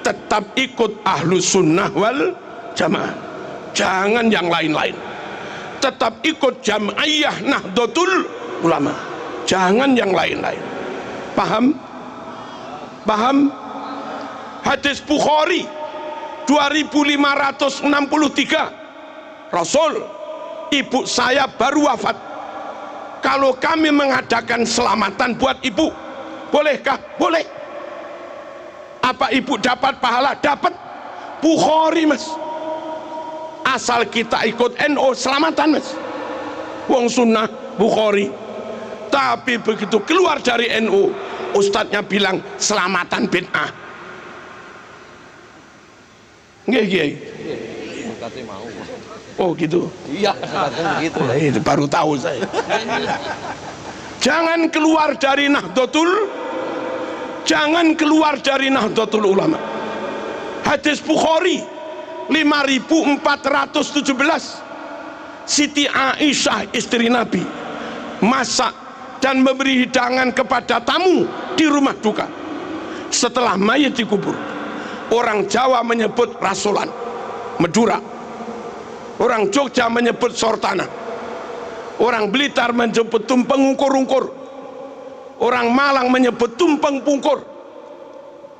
tetap ikut Ahlus Sunnah wal Jamaah, jangan yang lain-lain. Tetap ikut Jam'iyah Nahdlatul Ulama, jangan yang lain-lain. Paham? Paham? Hadis Bukhari 2563, Rasul, ibu saya baru wafat. Kalau kami mengadakan selamatan buat ibu, bolehkah? Boleh. Apa ibu dapat pahala? Dapat. Bukhari, mas. Asal kita ikut NU selamatan, mas. Wong sunnah Bukhari. Tapi begitu keluar dari NU, ustadznya bilang selamatan bid'ah. Nggih, Kiai. Oh gitu. Iya, begitu. Oh, itu baru tahu saya. Jangan keluar dari Nahdlatul Ulama. Hadis Bukhari 5417, Siti Aisyah istri Nabi masak dan memberi hidangan kepada tamu di rumah duka setelah mayat dikubur. Orang Jawa menyebut rasulan, Madura. Orang Jogja menyebut sortana. Orang Blitar menyebut tumpeng ungkur-ungkur. Orang Malang menyebut tumpeng pungkur.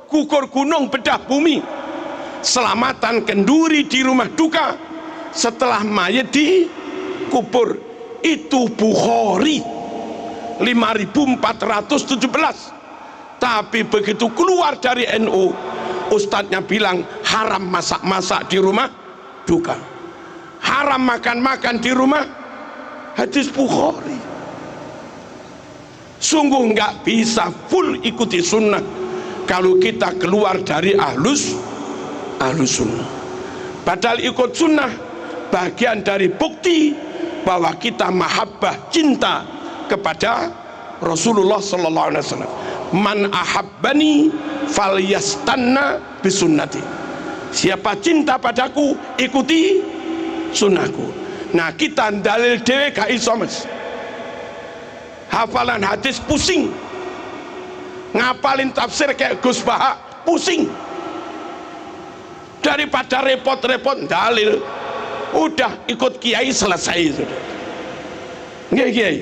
Gugur gunung bedah bumi. Selamatan kenduri di rumah duka setelah mayat dikubur. Itu Bukhari 5417. Tapi begitu keluar dari NU, ustadznya bilang haram masak-masak di rumah duka, haram makan-makan di rumah. Hadis Bukhari. Sungguh nggak bisa full ikuti sunnah kalau kita keluar dari ahlus sunnah. Padahal ikut sunnah bagian dari bukti bahwa kita mahabbah, cinta kepada Rasulullah sallallahu alaihi wasallam. Man ahabbani falyastanna bisunnati. Siapa cinta padaku, ikuti sunnahku. Nah, kita dalil dhewe gak iso, mas. Hafalan hadis pusing, ngapalin tafsir kayak Gus Baha pusing. Daripada repot-repot dalil, udah ikut kiai selesai sudah. Nggih, kiai.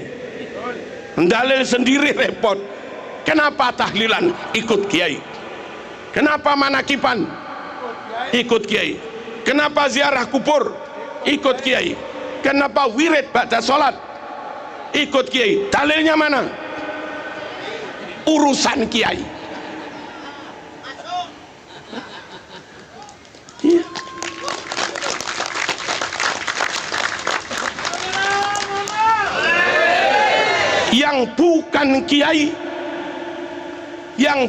Dalil sendiri repot. Kenapa tahlilan? Ikut kiai. Kenapa manakipan? Ikut kiai. Kenapa ziarah kubur? Ikut kiai. Kenapa wirid ba'da sholat? Ikut kiai. Dalilnya mana? Urusan kiai. Iya. Yang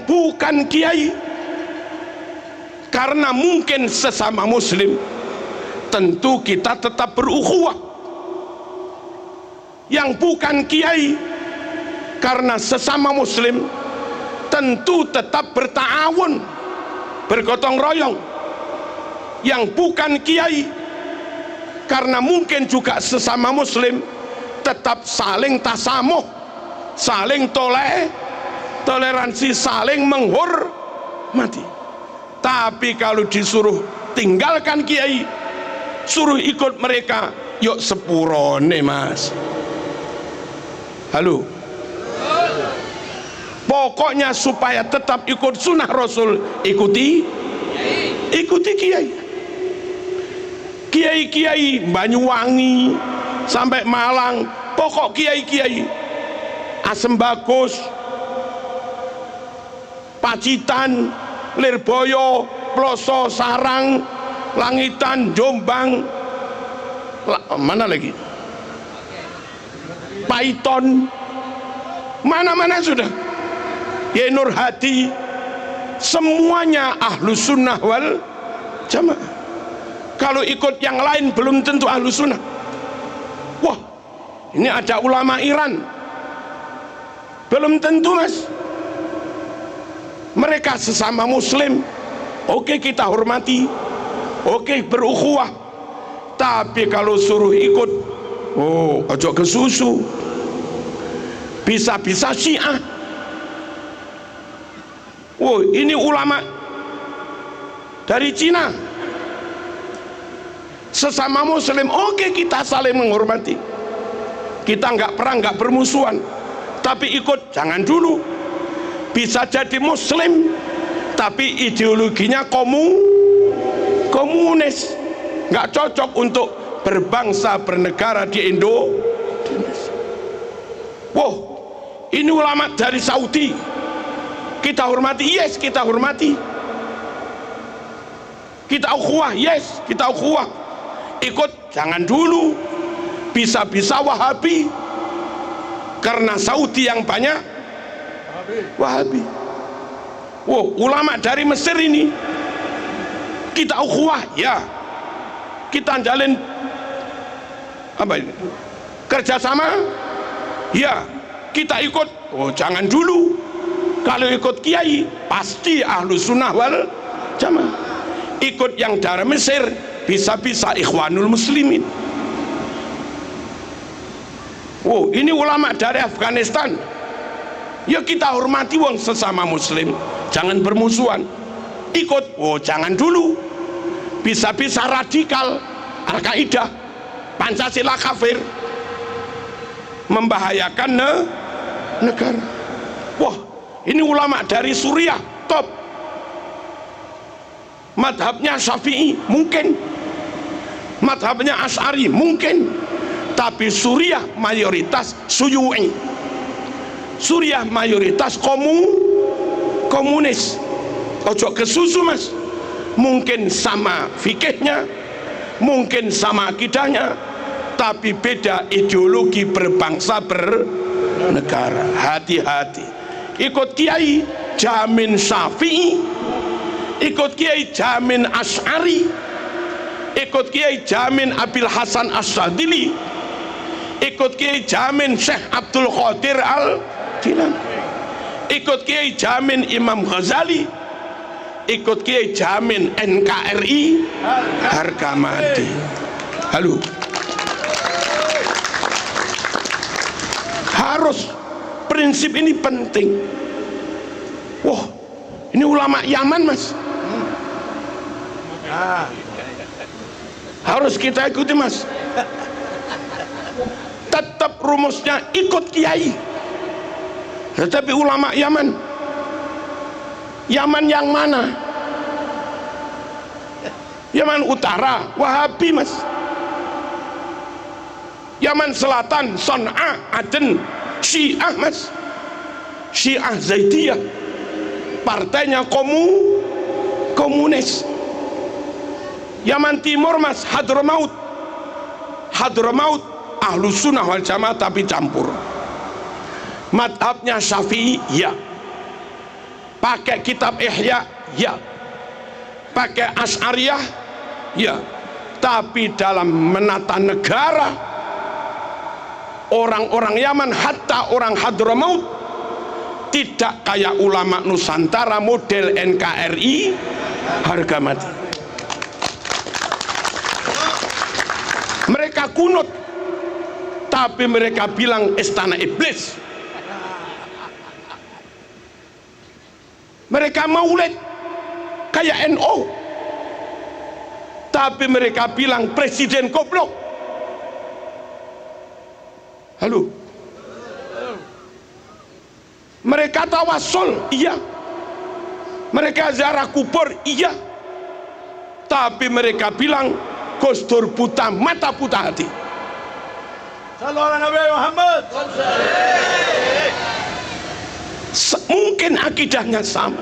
bukan kiai, karena mungkin sesama muslim, tentu kita tetap berukhuwah. Yang bukan kiai, karena sesama muslim, tentu tetap berta'awun, bergotong royong. Yang bukan kiai, karena mungkin juga sesama muslim, tetap saling tasamuh, saling toleransi, saling menghormati. Tapi kalau disuruh tinggalkan kiai, suruh ikut mereka, yuk sepurone, mas. Halo. Pokoknya supaya tetap ikut sunnah Rasul, ikuti kiai. Kiai Banyuwangi sampai Malang, pokok kiai Asem Bagus, Pacitan, Lirboyo, Ploso, Sarang, Langitan, Jombang, mana lagi? Paiton, mana-mana sudah. Ya Nur Hadi, semuanya Ahlus Sunnah wal Jamaah. Kalau ikut yang lain belum tentu Ahlus Sunnah. Wah, ini ada ulama Iran, belum tentu, mas. Mereka sesama muslim, oke, kita hormati. oke, berukhuwah. Tapi kalau suruh ikut, oh, ojo kesusu. Bisa-bisa Syiah. Oh, ini ulama dari Cina, sesama muslim, oke, kita saling menghormati, kita nggak perang, nggak bermusuhan, tapi ikut jangan dulu. Bisa jadi muslim tapi ideologinya komunis, nggak cocok untuk berbangsa bernegara di Indonesia. Wow, ini ulama dari Saudi, kita hormati, yes, kita hormati. Kita ukhuwah, yes, kita ukhuwah. Ikut jangan dulu. Bisa-bisa Wahabi, karena Saudi yang banyak Wahabi. Wow, ulama dari Mesir ini kita ukhuwah, ya, kita jalin apa ini, kerjasama, ya, kita ikut. Oh, jangan dulu. Kalau ikut kiai pasti Ahlus Sunnah wal Jamaah. Ikut yang dari Mesir bisa-bisa Ikhwanul Muslimin. Wow, ini ulama dari Afghanistan, ya kita hormati, wong sesama muslim, jangan bermusuhan. Ikut, oh jangan dulu. Bisa-bisa radikal, Al-Qaeda, Pancasila kafir, membahayakan negara. Wah, ini ulama dari Suriah top. Madhabnya Syafi'i mungkin, madhabnya Asy'ari mungkin, tapi Suriah mayoritas Syu'u'i, Suriah mayoritas komunis. Ojo kesusu mas, mungkin sama fikihnya, mungkin sama akidahnya, tapi beda ideologi berbangsa bernegara. Hati-hati. Ikut kiai jamin Syafi'i, ikut kiai jamin Asy'ari, ikut kiai jamin Abil Hasan Asy'adili, ikut kiai jamin Syekh Abdul Qadir Al-Jilani, ikut kiai jamin Imam Ghazali, ikut kiai jamin NKRI harga mati. Halo, harus prinsip ini penting. Wah, ini ulama Yaman mas, harus kita ikuti mas. Tetap rumusnya ikut kiai, tetapi ulama Yaman, Yaman yang mana? Yaman Utara Wahabi mas, Yaman Selatan Son'a Aden Syiah mas, Syiah Zaidiyah, partainya komunis. Yaman Timur mas Hadramaut Ahlus Sunnah wal Jamaah tapi campur. Madhabnya Syafi'i, ya, pakai kitab Ihya, ya, pakai Asy'ariyah, ya, tapi dalam menata negara, orang-orang Yaman, hatta orang Hadramaut, tidak kayak ulama Nusantara model NKRI harga mati. Mereka kunut, tapi mereka bilang istana iblis. Mereka maulid kayak NU, tapi mereka bilang presiden goblok. Halo, mereka tawasul, iya, mereka ziarah kubur, iya, tapi mereka bilang Gus Dur buta mata buta hati. Sallallahu Nabi Muhammad. Mungkin akidahnya sama,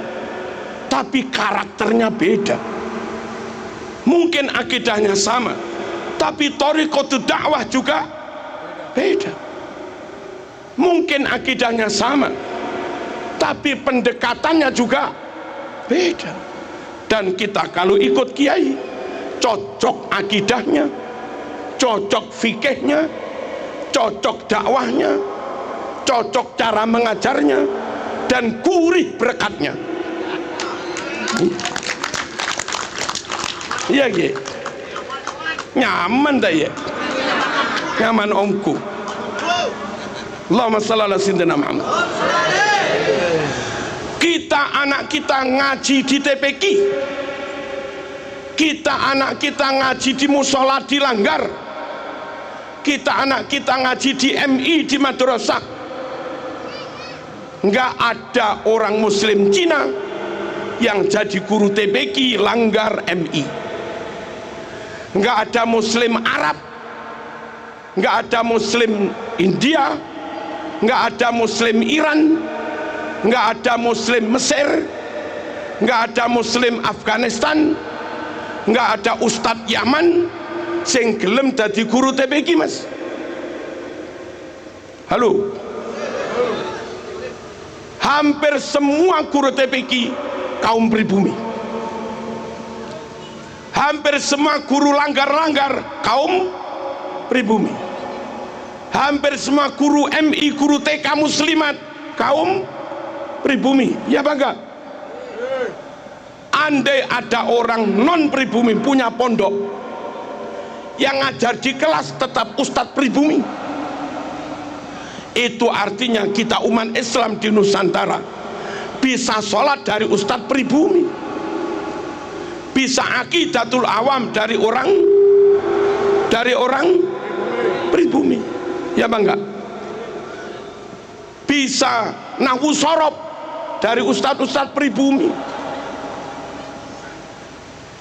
tapi karakternya beda. Mungkin akidahnya sama, tapi thariqatul dakwah juga beda. Mungkin akidahnya sama, tapi pendekatannya juga beda. Dan kita kalau ikut kiai, cocok akidahnya, cocok fikihnya, cocok dakwahnya, cocok cara mengajarnya, dan gurih berkatnya. Iya ki, nyaman tak ya? Nyaman omku. Allahumma shalli ala sayyidina Muhammad. Kita anak kita ngaji di TPQ, kita anak kita ngaji di musola di Langgar, kita anak kita ngaji di MI di madrasah. Enggak ada orang muslim Cina yang jadi guru TPQ, Langgar, MI. Enggak ada muslim Arab, enggak ada muslim India, enggak ada muslim Iran, enggak ada muslim Mesir, enggak ada muslim Afghanistan, enggak ada ustadz Yaman sing gelem dadi guru TPQ, Mas. Halo. Hampir semua guru TPQ kaum pribumi. Hampir semua guru langgar-langgar kaum pribumi. Hampir semua guru MI, guru TK muslimat kaum pribumi. Ya bangga. Andai ada orang non pribumi punya pondok yang ngajar di kelas tetap ustadz pribumi, itu artinya kita umat Islam di Nusantara bisa sholat dari ustadz pribumi, bisa akidatul awam dari orang pribumi. Ya bangga. Bisa nahwu sorob dari ustadz-ustadz pribumi.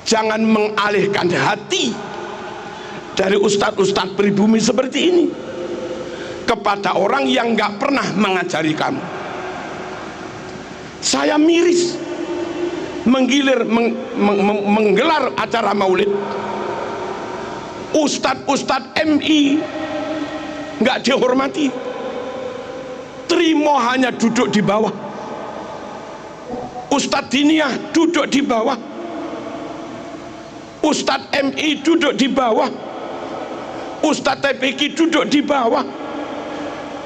Jangan mengalihkan hati dari ustadz-ustadz pribumi seperti ini kepada orang yang nggak pernah mengajari kamu. Saya miris menggelar acara maulid, ustadz-ustadz MI nggak dihormati, Trimo hanya duduk di bawah, ustadz Diniyah duduk di bawah, ustadz MI duduk di bawah, ustadz TPQ duduk di bawah.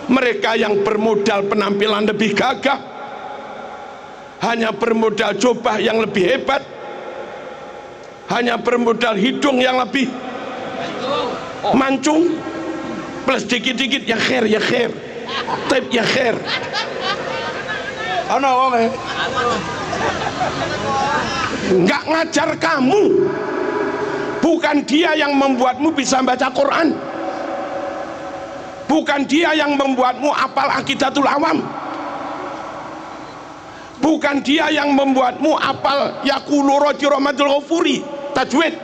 Mereka yang bermodal penampilan lebih gagah, hanya bermodal jubah yang lebih hebat, hanya bermodal hidung yang lebih mancung, plus dikit-dikit ya khair, tip ya khair. Nggak ngajar kamu. Bukan dia yang membuatmu bisa baca Quran, bukan dia yang membuatmu apal akidatul awam, bukan dia yang membuatmu apal yaqulu roji rahmatul ghafuri tajwid,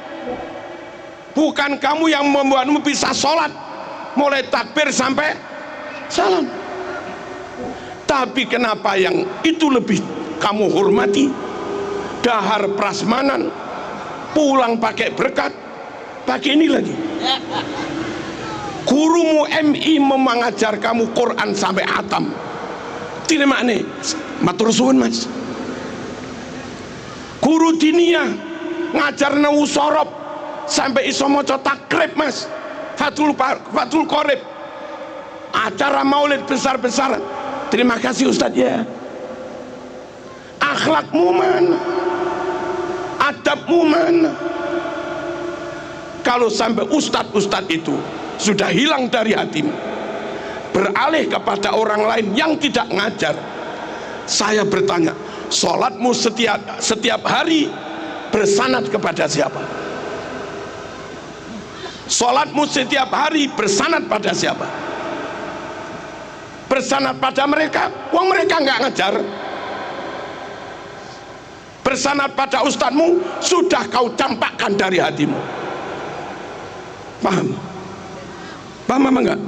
bukan kamu yang membuatmu bisa sholat mulai takbir sampai salam. Tapi kenapa yang itu lebih kamu hormati? Dahar prasmanan, pulang pakai berkat, pakai ini lagi. Gurumu MI mengajar kamu Quran sampai atam, tidak makne matur suwun Mas. Guru Diniyah ngajar nahwu sorob sampai iso maca takrib Mas, Fathul Qorib, acara maulid besar-besaran. Terima kasih Ustadz ya. Akhlakmu mana? Adabmu mana? Kalau sampai ustadz-ustadz itu sudah hilang dari hatimu, beralih kepada orang lain yang tidak ngajar, saya bertanya, sholatmu setiap hari bersanad kepada siapa? Sholatmu setiap hari bersanad pada siapa? Bersanad pada mereka, wong mereka nggak ngajar. Bersanad pada ustadzmu, sudah kau campakkan dari hatimu. Paham? Paham apa enggak?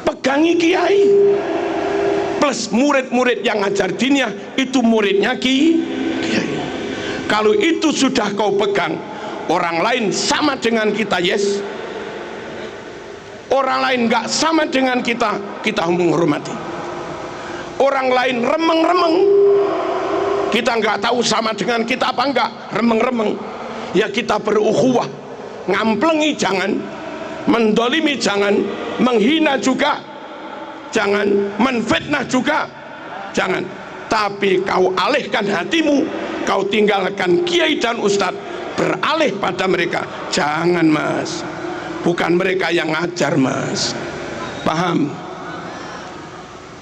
Pegangi kiai, plus murid-murid yang ngajar diniyah itu muridnya kiai. Kalau itu sudah kau pegang, orang lain sama dengan kita, yes. Orang lain nggak sama dengan kita, kita menghormati. Orang lain remeng-remeng, kita nggak tahu sama dengan kita apa enggak, remeng-remeng, ya kita berukhuwah. Ngamplengi jangan, mendolimi jangan, menghina juga jangan, menfitnah juga jangan. Tapi kau alihkan hatimu, kau tinggalkan kiai dan ustadz, beralih pada mereka. Jangan mas, bukan mereka yang ngajar mas, paham?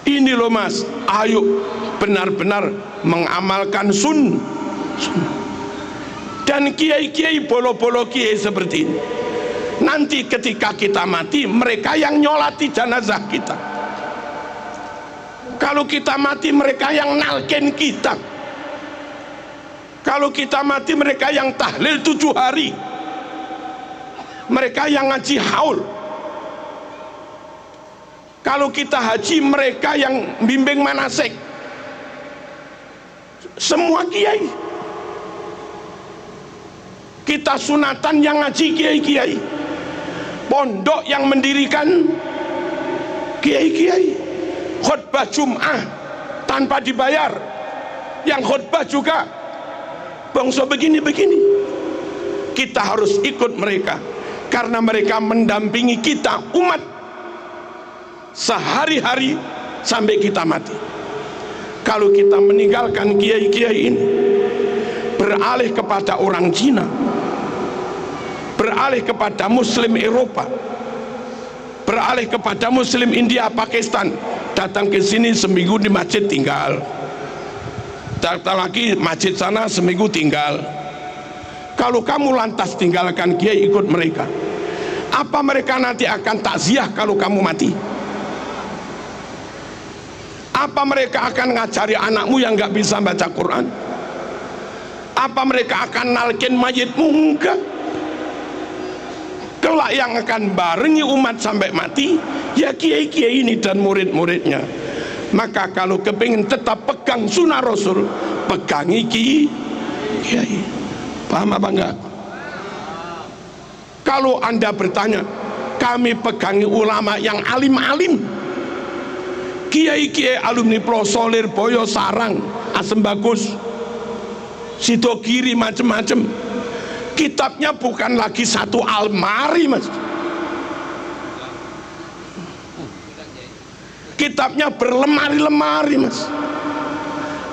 Ini loh mas, ayo benar-benar mengamalkan sunnah. Dan kiai-kiai bolo-bolo kiai seperti ini, nanti ketika kita mati, mereka yang nyolati jenazah kita. Kalau kita mati, mereka yang nalken kita. Kalau kita mati, mereka yang tahlil 7 hari, mereka yang ngaji haul. Kalau kita haji, mereka yang bimbing manasik. Semua kiai. Kita sunatan yang ngaji kiai-kiai, pondok yang mendirikan kiai-kiai, khutbah Jum'ah tanpa dibayar, yang khutbah juga bangsa begini-begini. Kita harus ikut mereka karena mereka mendampingi kita umat sehari-hari sampai kita mati. Kalau kita meninggalkan kiai-kiai ini, beralih kepada orang Cina, beralih kepada Muslim Eropa, beralih kepada Muslim India, Pakistan, datang ke sini seminggu di masjid tinggal, datang lagi masjid sana seminggu tinggal. Kalau kamu lantas tinggalkan kiai ikut mereka, apa mereka nanti akan takziah kalau kamu mati? Apa mereka akan ngajari anakmu yang nggak bisa baca Quran? Apa mereka akan nalkin mayitmu? Enggak. Kelak yang akan barengi umat sampai mati ya kiai-kiai ini dan murid-muridnya. Maka kalau kepingin tetap pegang sunnah Rasul, pegangi kiai. Paham apa enggak? Kalau anda bertanya, kami pegangi ulama yang alim-alim, kiai-kiai alumni Plosolir, Boyo, Sarang, Asem Bagus, Sidogiri, macam-macam. Kitabnya bukan lagi satu almari mas, kitabnya berlemari-lemari mas.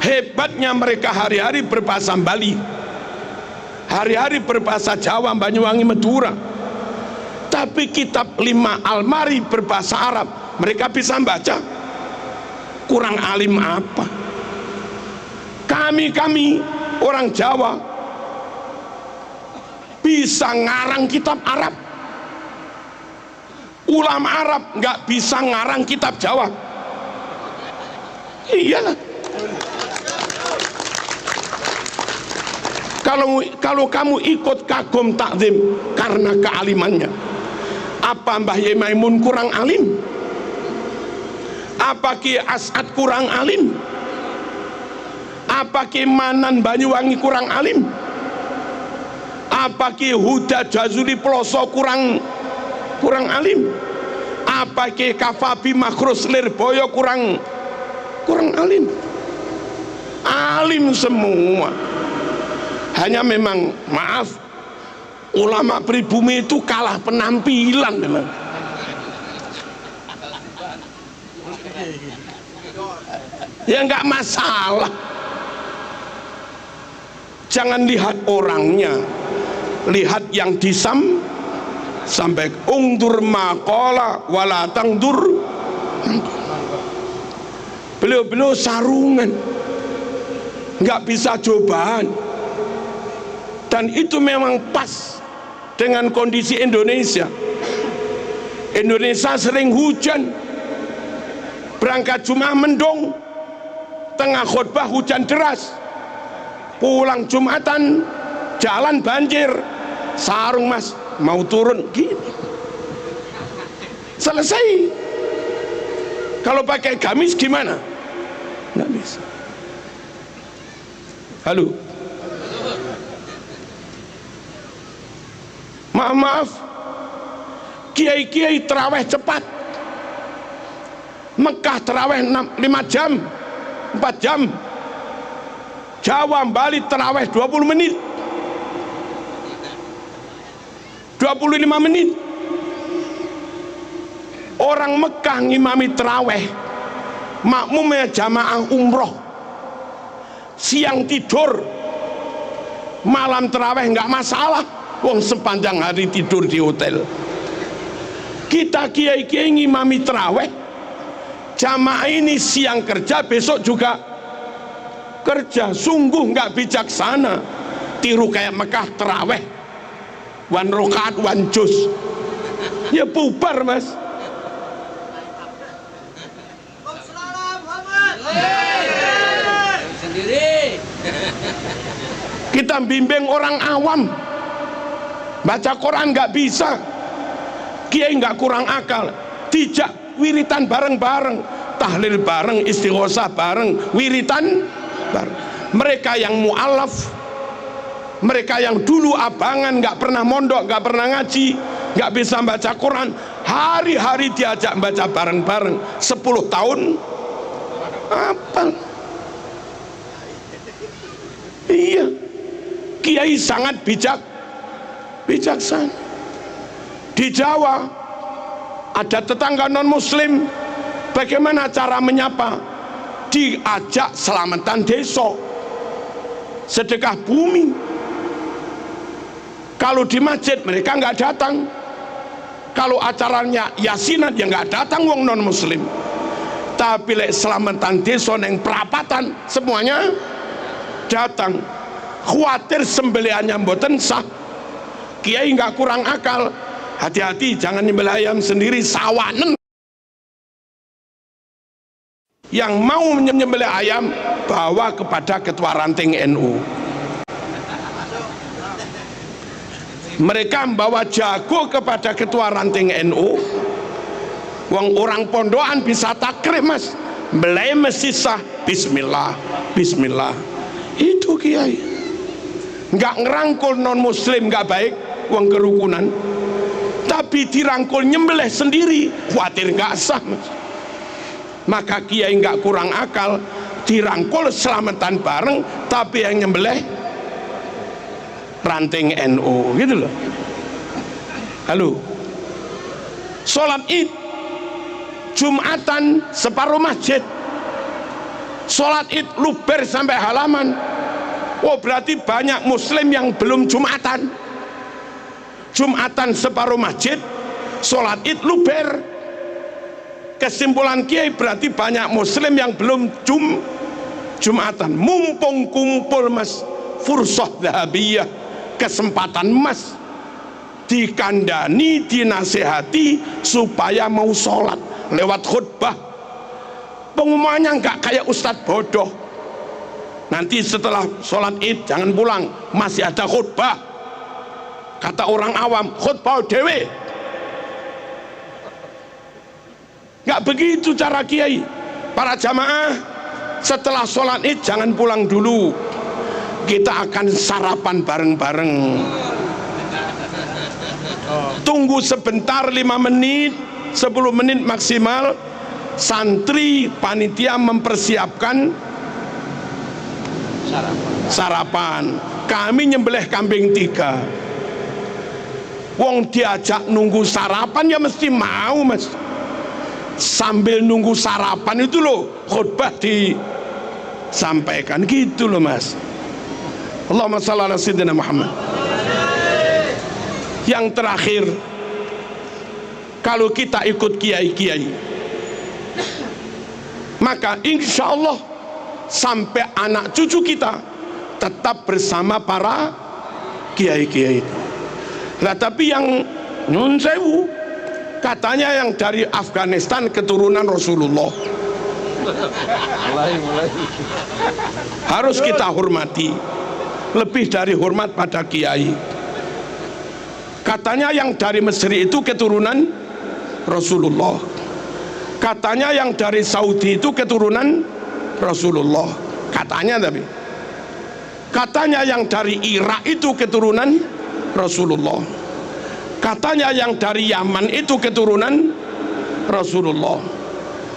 Hebatnya mereka hari-hari berbahasa Bali, hari-hari berbahasa Jawa, Banyuwangi, Madura, tapi kitab 5 almari berbahasa Arab mereka bisa baca. Kurang alim apa? Kami orang Jawa bisa ngarang kitab Arab, ulama Arab nggak bisa ngarang kitab Jawa. Iyalah. Kalau kamu ikut kagum takzim karena kealimannya, apa Mbah Yai Maimun kurang alim? Apa Ki As'ad kurang alim? Apa Ki Manan Banyuwangi kurang alim? Apa Ki Huda Jazuli Ploso kurang alim? Apa Ki Kafabi Makrus Lirboyo kurang alim? Alim semua. Hanya memang maaf, ulama pribumi itu kalah penampilan memang. Ya nggak masalah, jangan lihat orangnya, lihat yang sampai ungdur maqala wala tangdur. Beliau sarungan, nggak bisa cobaan, dan itu memang pas dengan kondisi Indonesia. Indonesia sering hujan, berangkat Jumat mendung, tengah khutbah hujan deras, pulang Jumatan jalan banjir, sarung mas mau turun gini, selesai. Kalau pakai gamis gimana? Nggak bisa. Halo, maaf, kiai-kiai terawih cepat. Mekah terawih 5 jam, 4 jam. Jawa, Bali terawih 20 menit, 25 menit. Orang Mekah ngimami terawih, makmumnya jamaah umroh, siang tidur, malam terawih nggak masalah, wong sepanjang hari tidur di hotel. Kita kiai-kiai ngimami terawih, jamaah ini siang kerja, besok juga kerja. Sungguh nggak bijaksana. Tiru kayak Mekah terawih, 1 rakaat 1 juz, ya bubar mas. Kita bimbing orang awam, baca Quran nggak bisa, kiai nggak kurang akal, dijak wiritan bareng-bareng, tahlil bareng, istighosah bareng, wiritan bareng. Mereka yang mu'alaf, mereka yang dulu abangan, nggak pernah mondok, nggak pernah ngaji, nggak bisa baca Quran, hari-hari diajak baca bareng-bareng, 10 tahun apa? Iya, kiai sangat bijaksana. Di Jawa ada tetangga non muslim, bagaimana cara menyapa? Diajak selamatan desa, sedekah bumi. Kalau di masjid mereka nggak datang, kalau acaranya yasinan ya nggak datang wong non muslim. Tapi lek selamatan desa neng perapatan semuanya datang. Khawatir sembelihannya mboten sah, kiai nggak kurang akal, hati-hati jangan nyembelih ayam sendiri, sawanen. Yang mau menyembelih ayam bawa kepada ketua ranting NU. Mereka membawa jago kepada ketua ranting NU. Wong orang pondokan bisa takrib mas, belai mesti sah, bismillah, bismillah. Itu kiai nggak ngerangkul non muslim, nggak baik, wong kerukunan, tapi dirangkul nyembelih sendiri, khawatir nggak sah mas. Maka kiai nggak kurang akal, dirangkul selamatan bareng, tapi yang nyembelih ranting NU gitu loh. Halo, sholat id Jumatan separuh masjid, sholat id luber sampai halaman. Oh berarti banyak muslim yang belum Jumatan. Jumatan separuh masjid, sholat id luber. Kesimpulan kiai berarti banyak muslim yang belum Jumatan. Mumpung kumpul mas, fursah dahabiyah, kesempatan emas, dikandani, dinasehati supaya mau sholat lewat khutbah. Pengumumannya nggak kayak ustadz bodoh, nanti setelah sholat id jangan pulang, masih ada khutbah. Kata orang awam, khutbah dewe. Nggak begitu cara kiai. Para jamaah, setelah sholat id jangan pulang dulu, kita akan sarapan bareng-bareng. Tunggu sebentar, 5 menit 10 menit maksimal, santri panitia mempersiapkan sarapan. Kami nyembelih kambing 3. Wong diajak nunggu sarapan ya mesti mau mas. Sambil nunggu sarapan itu loh khutbah disampaikan gitu loh mas. Allahumma shalli ala sayyidina Muhammad. Yang terakhir, kalau kita ikut kiai-kiai, maka insya Allah sampai anak cucu kita tetap bersama para kiai-kiai itu. Nah tapi yang nyun sewu, katanya yang dari Afghanistan keturunan Rasulullah, harus kita hormati, lebih dari hormat pada kiai. Katanya yang dari Mesir itu keturunan Rasulullah, katanya yang dari Saudi itu keturunan Rasulullah, katanya. Tapi katanya yang dari Irak itu keturunan Rasulullah, katanya yang dari Yaman itu keturunan Rasulullah.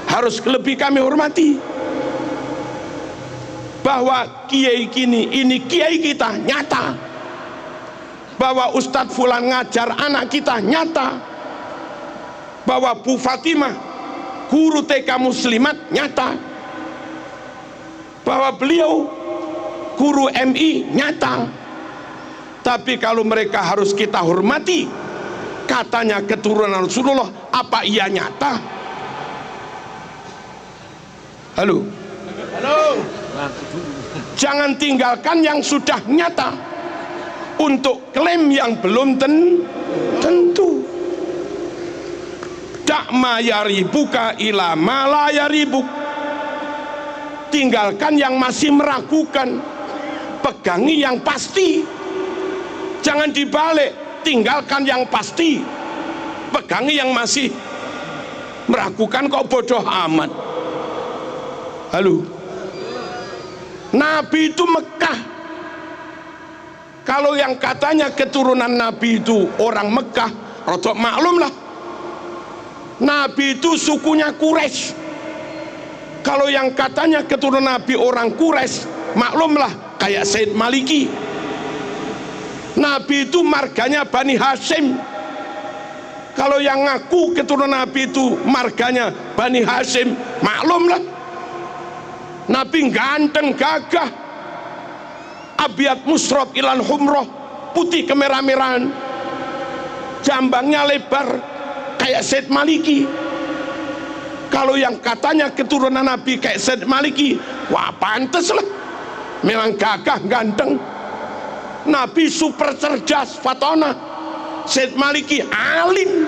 Harus lebih kami hormati, bahwa kiai ini kiai kita nyata, bahwa Ustadz Fulan ngajar anak kita nyata, bahwa Bu Fatimah guru TK Muslimat nyata, bahwa beliau guru MI nyata, Tapi kalau mereka harus kita hormati, katanya keturunan Rasulullah, apa iya nyata? Halo? Halo. Jangan tinggalkan yang sudah nyata untuk klaim yang belum tentu. Dak ma yaribuka ila ma la yaribuk. Tinggalkan yang masih meragukan, pegangi yang pasti. Jangan dibalik, tinggalkan yang pasti, pegangi yang masih meragukan. Kok bodoh amat. Halo, Nabi itu Mekah. Kalau yang katanya keturunan Nabi itu orang Mekah, rodok maklum lah, Nabi itu sukunya Quraisy. Kalau yang katanya keturunan Nabi orang Quraisy, maklumlah kayak Said Maliki. Nabi itu marganya Bani Hashim. Kalau yang ngaku keturunan Nabi itu marganya Bani Hashim, maklumlah Nabi ganteng gagah, abiat musrob ilan humroh, putih kemerah-merahan, jambangnya lebar kayak Said Maliki. Kalau yang katanya keturunan Nabi kayak Said Maliki, wah pantes lah, memang gagah ganteng. Nabi super cerdas fatona, Said Maliki alim.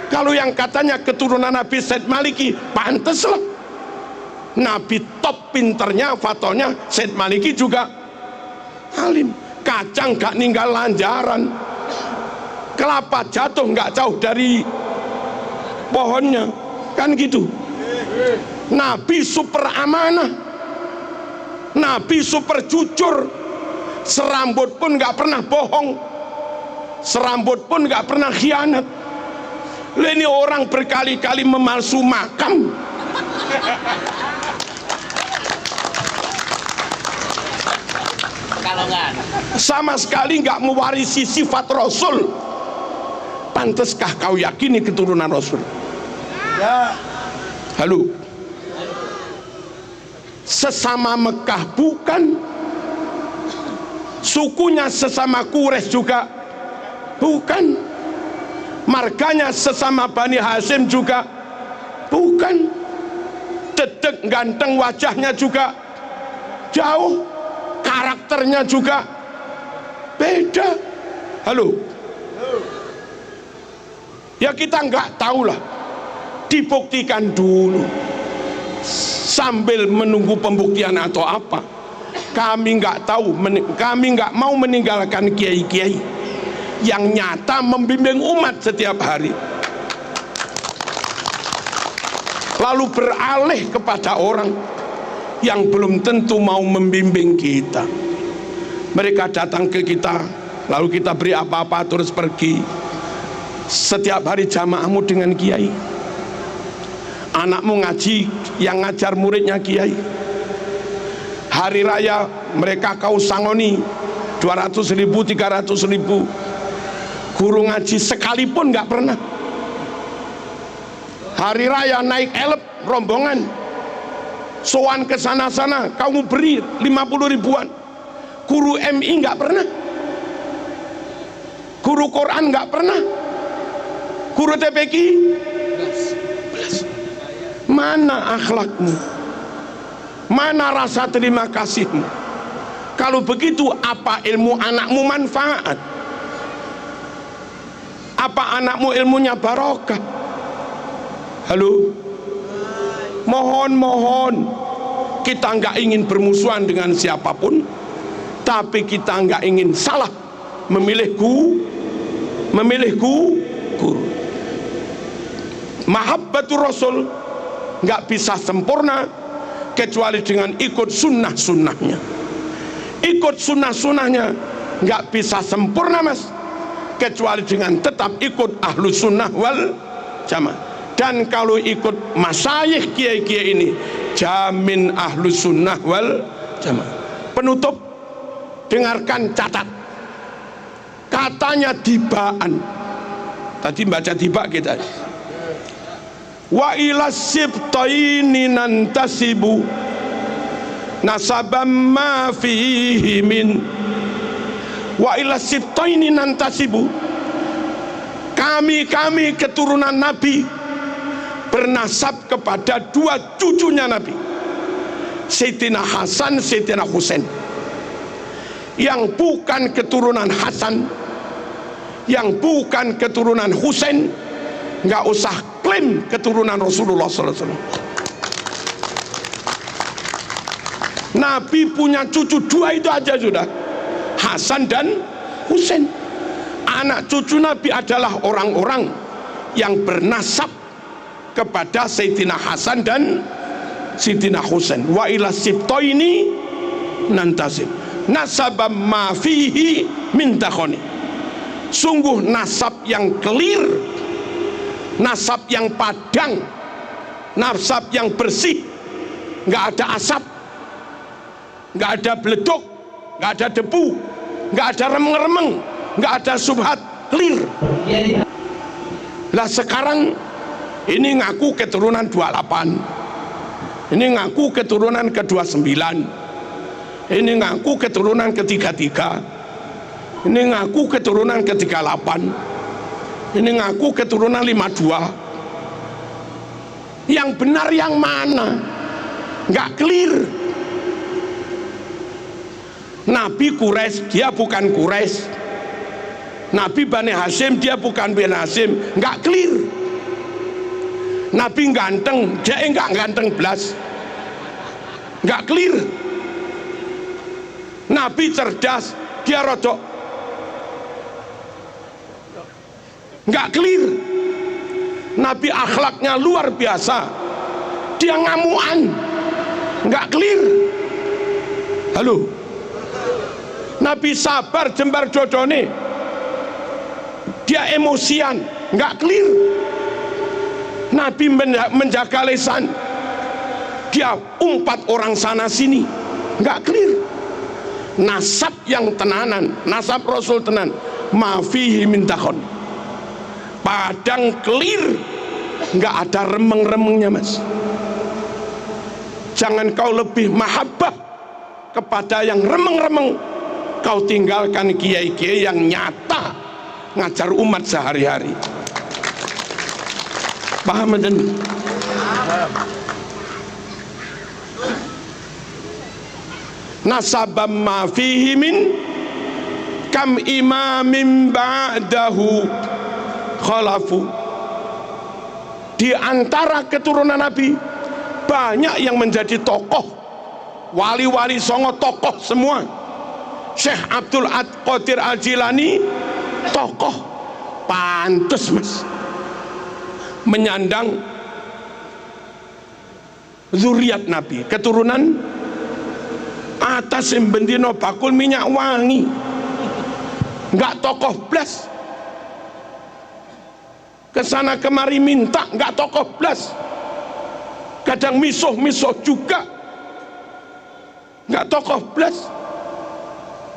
Kalau yang katanya keturunan Nabi Said Maliki, pantes lah, Nabi top pinternya fatonya, Said Maliki juga alim. Kacang gak ninggal lanjaran, kelapa jatuh gak jauh dari pohonnya, kan gitu. Nabi super amanah, Nabi super jujur, serambut pun gak pernah bohong, serambut pun gak pernah khianat. Ini orang berkali-kali memalsu makam. Sama sekali nggak mewarisi sifat Rasul. Pantaskah kau yakini keturunan Rasul? Ya. Halo. Sesama Mekah bukan, sukunya sesama Quraisy juga bukan, marganya sesama Bani Hashim juga bukan, dedek ganteng wajahnya juga jauh, karakternya juga beda. Halo. Ya kita nggak tahu lah, dibuktikan dulu sambil menunggu pembuktian atau apa. Kami nggak tahu, kami nggak mau meninggalkan kiai-kiai yang nyata membimbing umat setiap hari, lalu beralih kepada orang yang belum tentu mau membimbing kita. Mereka datang ke kita, lalu kita beri apa-apa terus pergi. Setiap hari jamaahmu dengan kiai, anakmu ngaji, yang ngajar muridnya kiai. Hari raya mereka kau sangoni 200.000, 300.000. Guru ngaji sekalipun nggak pernah. Hari raya naik elep rombongan, sowan ke sana-sana, kamu beri 50 ribuan. Guru MI nggak pernah, guru Quran nggak pernah, guru TPQ. Mana akhlakmu? Mana rasa terima kasihmu? Kalau begitu, apa ilmu anakmu manfaat? Apa anakmu ilmunya barokah? Halo. Mohon kita nggak ingin bermusuhan dengan siapapun, tapi kita nggak ingin salah memilih guru. Mahabbatur Rasul nggak bisa sempurna kecuali dengan ikut sunnah-sunnahnya. Ikut sunnah-sunnahnya nggak bisa sempurna mas, kecuali dengan tetap ikut ahlu sunnah wal jamaah. Dan kalau ikut masyayikh kiai-kiai ini, jamin ahlu sunnah wal jamaah. Penutup, dengarkan, catat. Katanya dibaan, tadi baca tiba kita, wa ila sibtaini nantasibu nasabam ma fihi min wa ila sibtaini nantasibu, kami keturunan Nabi bernasab kepada dua cucunya Nabi, Sayyidina Hasan, Sayyidina Husain. Yang bukan keturunan Hasan, yang bukan keturunan Husain, nggak usah klaim keturunan Rasulullah SAW. Nabi punya cucu dua itu aja sudah, Hasan dan Husain. Anak cucu Nabi adalah orang-orang yang bernasab kepada Sayyidina Hasan dan Sayyidina Husain. Wa ila sibtaini nantasib, nasabam ma fihi min takhoni. Sungguh nasab yang clear, nasab yang padang, nasab yang bersih, nggak ada asap, nggak ada beleduk, nggak ada debu, nggak ada remeng-remeng, nggak ada subhat, clear. Lah sekarang ini ngaku keturunan 28, ini ngaku keturunan ke-29, ini ngaku keturunan ke-33, ini ngaku keturunan ke-38, ini ngaku keturunan 52. Yang benar yang mana? Nggak clear. Nabi Quraisy, dia bukan Quraisy. Nabi Bani Hashim, dia bukan Bani Hashim. Nggak clear. Nabi ganteng, dia nggak ganteng belas. Nggak clear. Nabi cerdas, dia rodok. Nggak clear. Nabi akhlaknya luar biasa, dia ngamuan. Nggak clear. Halo. Nabi sabar jembar dodone, dia emosian, nggak clear. Nabi menjaga lisan, dia umpat orang sana sini, nggak clear. Nasab yang tenanan, nasab Rasul tenan, ma fihi min takhon, padang clear, nggak ada remeng-remengnya mas. Jangan kau lebih mahabbah kepada yang remeng-remeng, kau tinggalkan kiai-kiai yang nyata ngajar umat sehari-hari. Paham dan nasabam ma fihi min kam imamin ba'dahu khalafu. Di antara keturunan Nabi banyak yang menjadi tokoh, wali-wali songo tokoh semua. Syekh Abdul Qadir Al-Jilani tokoh, pantes mas menyandang zuriat Nabi, keturunan atas yang bendino bakul minyak wangi, nggak tokoh blas, kesana kemari minta, nggak tokoh blas, kadang misuh juga, nggak tokoh blas.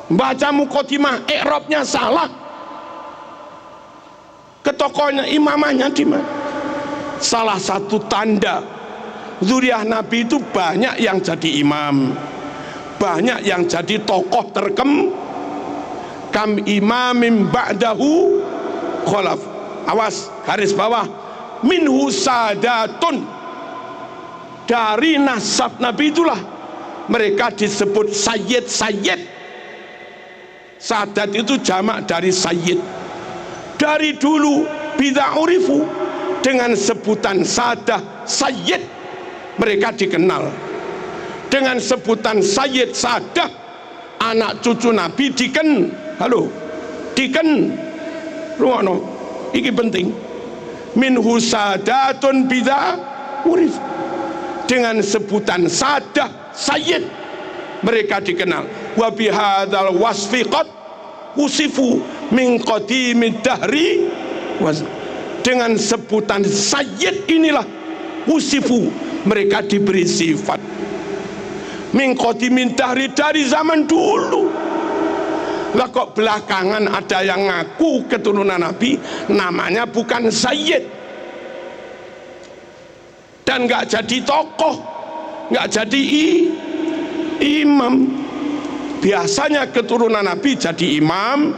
Baca mukotimah, i'rabnya salah, ke tokohnya imamahnya di mana? Salah satu tanda zuriyah Nabi itu banyak yang jadi imam, banyak yang jadi tokoh kam imamin ba'dahu khalaf. Awas, garis bawah, minhu sadatun, dari nasab Nabi itulah mereka disebut sayyid. Sadat itu jamak dari sayyid. Dari dulu bid'a urifu, dengan sebutan sadah sayyid mereka dikenal. Dengan sebutan sayyid sadah, anak cucu Nabi rumono iki penting, minhu sadatun bid'a urif, dengan sebutan sadah sayyid mereka dikenal. Wa bihadzal wasfi qad usifu min qadimid dahri, dengan sebutan sayyid inilah usifu mereka diberi sifat min qadimid dahri, dari zaman dulu. Lah kok belakangan ada yang ngaku keturunan Nabi namanya bukan sayyid dan nggak jadi tokoh, nggak jadi imam. Biasanya keturunan Nabi jadi imam,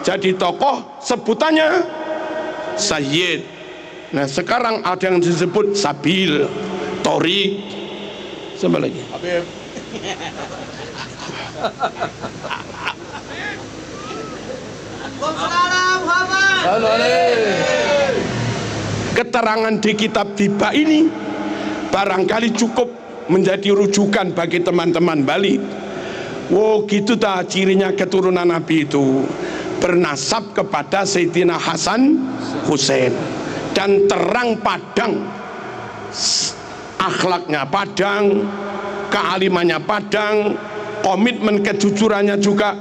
jadi tokoh, sebutannya Sayyid. Nah sekarang ada yang disebut Sabil, Torik, sama lagi Habib. Keterangan di kitab Tiba ini barangkali cukup menjadi rujukan bagi teman-teman Bali. Wow, gitu dah cirinya keturunan Nabi itu, bernasab kepada Sayyidina Hasan Hussein, dan terang padang, akhlaknya padang, kealimannya padang, komitmen kejujurannya juga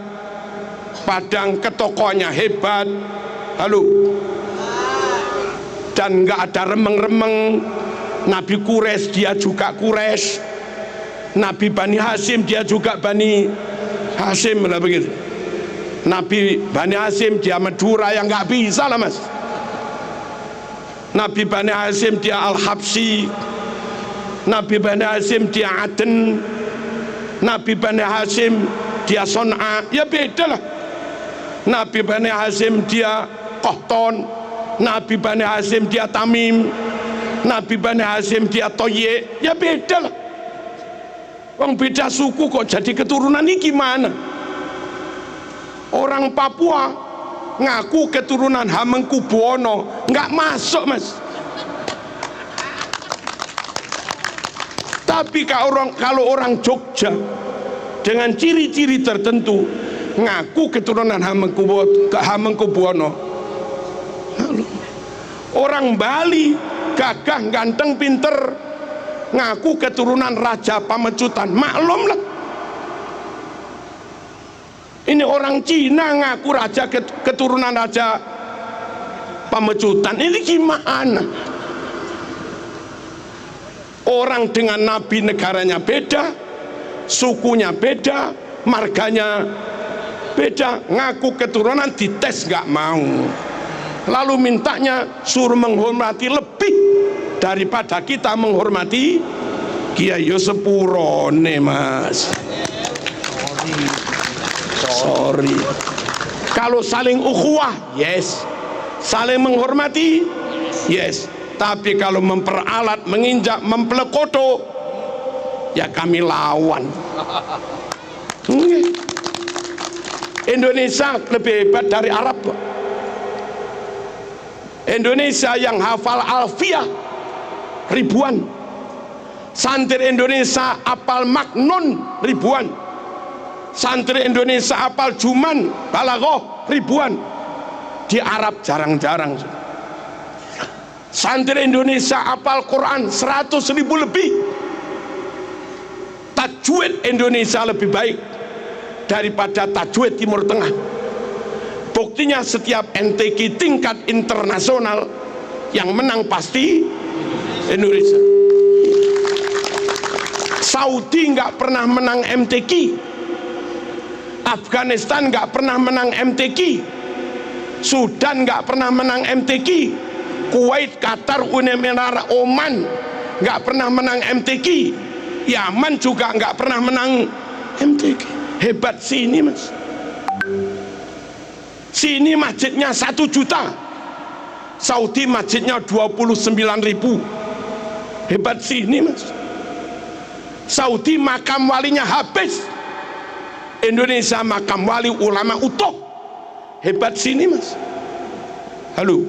padang, ketokohannya hebat. Halo, dan nggak ada remeng-remeng. Nabi Quraisy dia juga Quraisy, Nabi Bani Hasyim dia juga Bani Hasyim lah begitu. Nabi Bani Hasyim dia Madura, yang nggak bisa lah mas. Nabi Bani Hasyim dia Al-Habsi, Nabi Bani Hasyim dia Aden, Nabi Bani Hasyim dia Son'a, ya beda lah. Nabi Bani Hasyim dia Qahton, Nabi Bani Hasyim dia Tamim, Nabi Bani Hasyim dia Toye, ya beda lah. Wong beda suku kok jadi keturunan ini gimana? Orang Papua ngaku keturunan Hamengkubuwono, nggak masuk mas. Tapi kalau orang Jogja dengan ciri-ciri tertentu ngaku keturunan Hamengkubuwono. Orang Bali gagah, ganteng, pinter, ngaku keturunan Raja Pamecutan, maklum lah. Ini orang Cina ngaku keturunan Raja Pamecutan, ini gimana? Orang dengan Nabi negaranya beda, sukunya beda, marganya beda, ngaku keturunan, dites nggak mau. Lalu mintanya suruh menghormati lebih daripada kita menghormati Kiai. Yo sepurone mas, sorry. Kalau saling ukhuwah, yes. Saling menghormati, yes. Tapi kalau memperalat, menginjak, mempelekoto, ya kami lawan. Indonesia lebih hebat dari Arab. Indonesia yang hafal alfiah ribuan, santri Indonesia apal maknun ribuan, santri Indonesia apal juman balaghah ribuan. Di Arab jarang-jarang. Santri Indonesia apal Quran 100.000 lebih. Tajwid Indonesia lebih baik daripada tajwid Timur Tengah. Buktinya setiap MTQ tingkat internasional yang menang pasti Indonesia. Saudi nggak pernah menang MTQ, Afghanistan nggak pernah menang MTQ, Sudan nggak pernah menang MTQ, Kuwait, Qatar, Uni Emirat, Oman nggak pernah menang MTQ, Yaman juga nggak pernah menang MTQ. Hebat sini mas. Sini masjidnya 1 juta, Saudi masjidnya 29.000. Hebat sini mas. Saudi makam walinya habis, Indonesia makam wali ulama utuh. Hebat sini mas. Halo,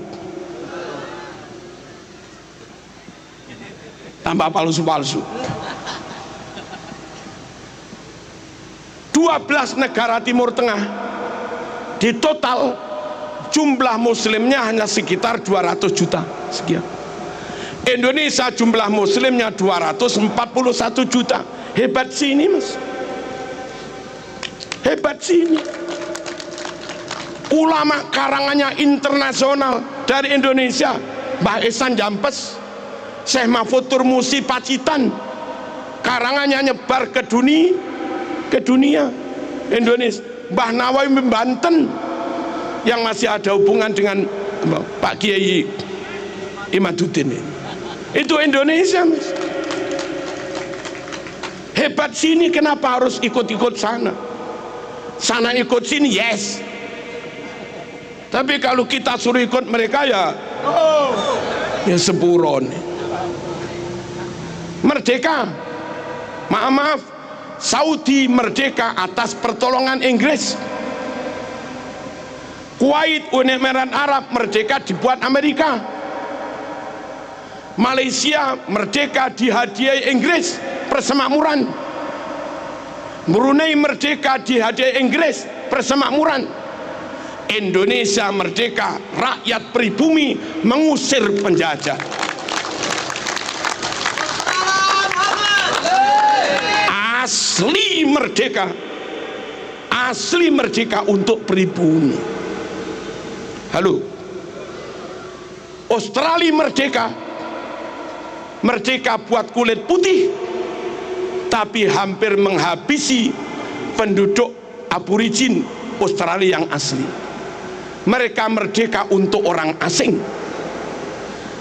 tambah palsu-palsu. 12 negara Timur Tengah di total jumlah muslimnya hanya sekitar 200 juta sekian. Indonesia jumlah muslimnya 241 juta. Hebat sini mas. Hebat sini. Ulama karangannya internasional dari Indonesia, Mbah Ihsan Jampes, Syekh Mahfud Turmusi Pacitan, karangannya nyebar ke dunia Indonesia. Mbah Nawawi Banten yang masih ada hubungan dengan Pak Kiai Imaduddin, itu Indonesia mas. Hebat sini, kenapa harus ikut-ikut sana? sana ikut sini, yes. Tapi kalau kita suruh ikut mereka ya seburon. Merdeka, maaf, Saudi merdeka atas pertolongan Inggris. Kuwait, Uni Emirat Arab merdeka dibuat Amerika. Malaysia merdeka dihadiahi Inggris persemakmuran. Brunei merdeka dihadiahi Inggris persemakmuran. Indonesia merdeka, rakyat pribumi mengusir penjajah. Asli merdeka untuk pribumi. Halo, Australia merdeka buat kulit putih, tapi hampir menghabisi penduduk aborigin Australia yang asli. Mereka merdeka untuk orang asing.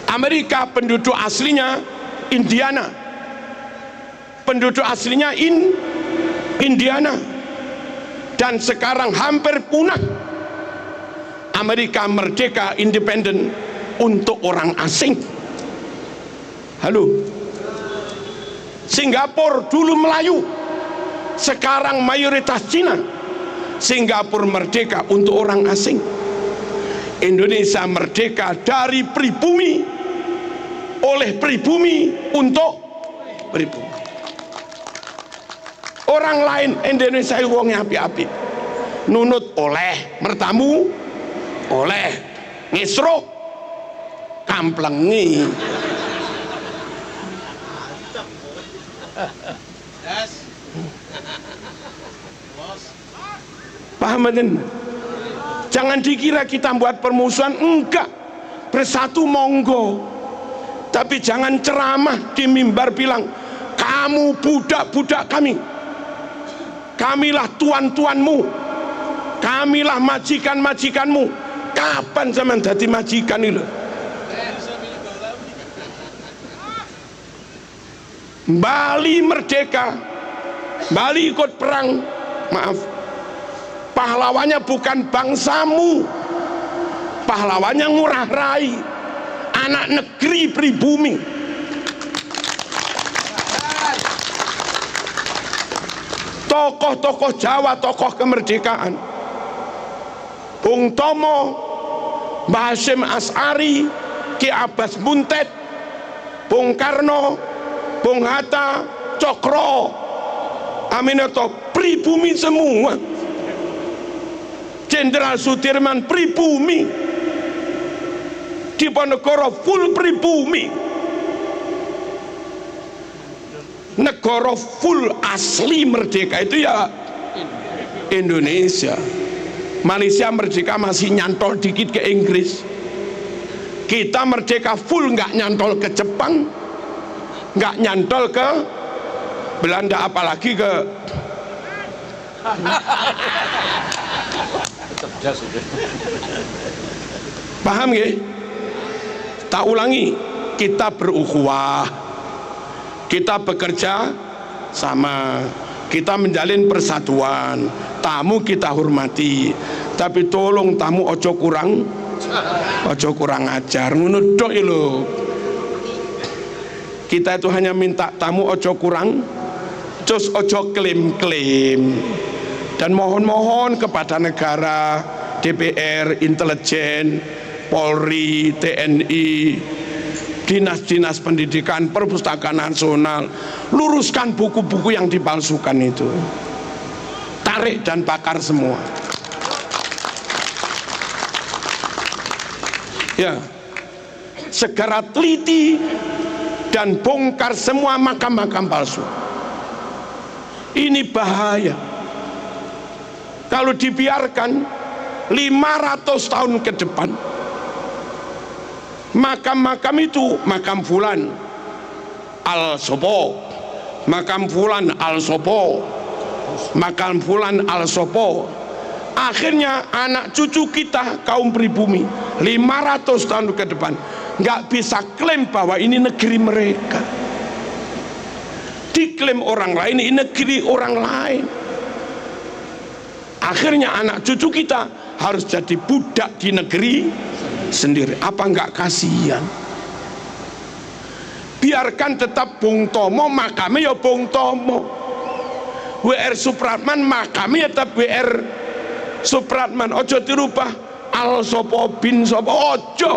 Amerika penduduk aslinya Indiana, penduduk aslinya Indiana, dan sekarang hampir punah. Amerika merdeka independen untuk orang asing. Halo, Singapura dulu Melayu, sekarang mayoritas Cina. Singapura merdeka untuk orang asing. Indonesia merdeka dari pribumi, oleh pribumi untuk pribumi. Orang lain Indonesia wongnya api-api, nunut oleh, mertamu oleh, ngisruk kamplengi. Paham kan? Jangan dikira kita buat permusuhan, enggak. Bersatu monggo, tapi jangan ceramah di mimbar bilang kamu budak-budak kami, kamilah tuan-tuanmu, kamilah majikan-majikanmu. Kapan zaman dadi majikan itu? Bali merdeka, Bali ikut perang, maaf, pahlawannya bukan bangsamu, pahlawannya Ngurah Rai, anak negeri pribumi. Tokoh-tokoh Jawa, tokoh kemerdekaan, Bung Tomo, Mbah Hasyim As'ari, Ki Abbas Buntet, Bung Karno, Bung Hatta, Cokro, Aminoto, pribumi semua. Jenderal Sudirman pribumi, Diponegoro full pribumi, negara full asli merdeka itu ya Indonesia. Malaysia merdeka masih nyantol dikit ke Inggris. Kita merdeka full, nggak nyantol ke Jepang, nggak nyantol ke Belanda, apalagi ke paham ya? Tak ulangi, kita berukhuwah, kita bekerja sama, kita menjalin persatuan. Tamu kita hormati, tapi tolong tamu ojo kurang ajar, ngono tok lho. Kita itu hanya minta tamu ojo kurang, cus ojo klaim-klaim. Dan mohon-mohon kepada negara, DPR, intelijen, Polri, TNI, dinas-dinas pendidikan, perpustakaan nasional, luruskan buku-buku yang dipalsukan itu, tarik dan bakar semua. Ya, segera teliti dan bongkar semua makam-makam palsu. Ini bahaya. Kalau dibiarkan 500 tahun ke depan, makam-makam itu, makam fulan al sopo, makam fulan al sopo, makam fulan al sopo, akhirnya anak cucu kita kaum pribumi 500 tahun ke depan nggak bisa klaim bahwa ini negeri mereka, diklaim orang lain, ini negeri orang lain. Akhirnya anak cucu kita harus jadi budak di negeri sendiri. Apa enggak kasihan? Biarkan tetap Bung Tomo, makamnya ya Bung Tomo. WR Supratman, makamnya tetap WR Supratman. Ojo dirubah al sopo bin sopo, ojo.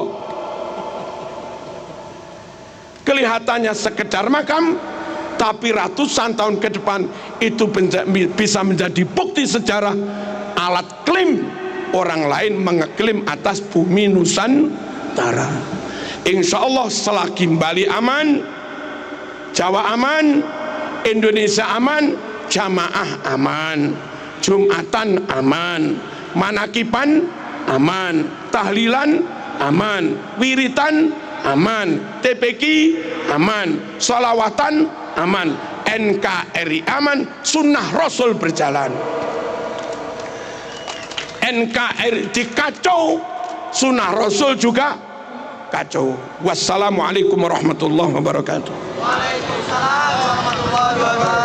Kelihatannya sekedar makam, tapi ratusan tahun ke depan itu bisa menjadi bukti sejarah, alat klaim orang lain mengeklaim atas bumi Nusantara. Insya Allah selagi Bali aman, Jawa aman, Indonesia aman, jamaah aman, Jumatan aman, manakipan aman, tahlilan aman, wiritan aman, TPQ aman, sholawatan aman, NKRI aman, sunnah Rasul berjalan. NKRI dikacau, sunnah Rasul juga kacau. Wassalamualaikum warahmatullahi wabarakatuh. Waalaikumsalam warahmatullahi wabarakatuh.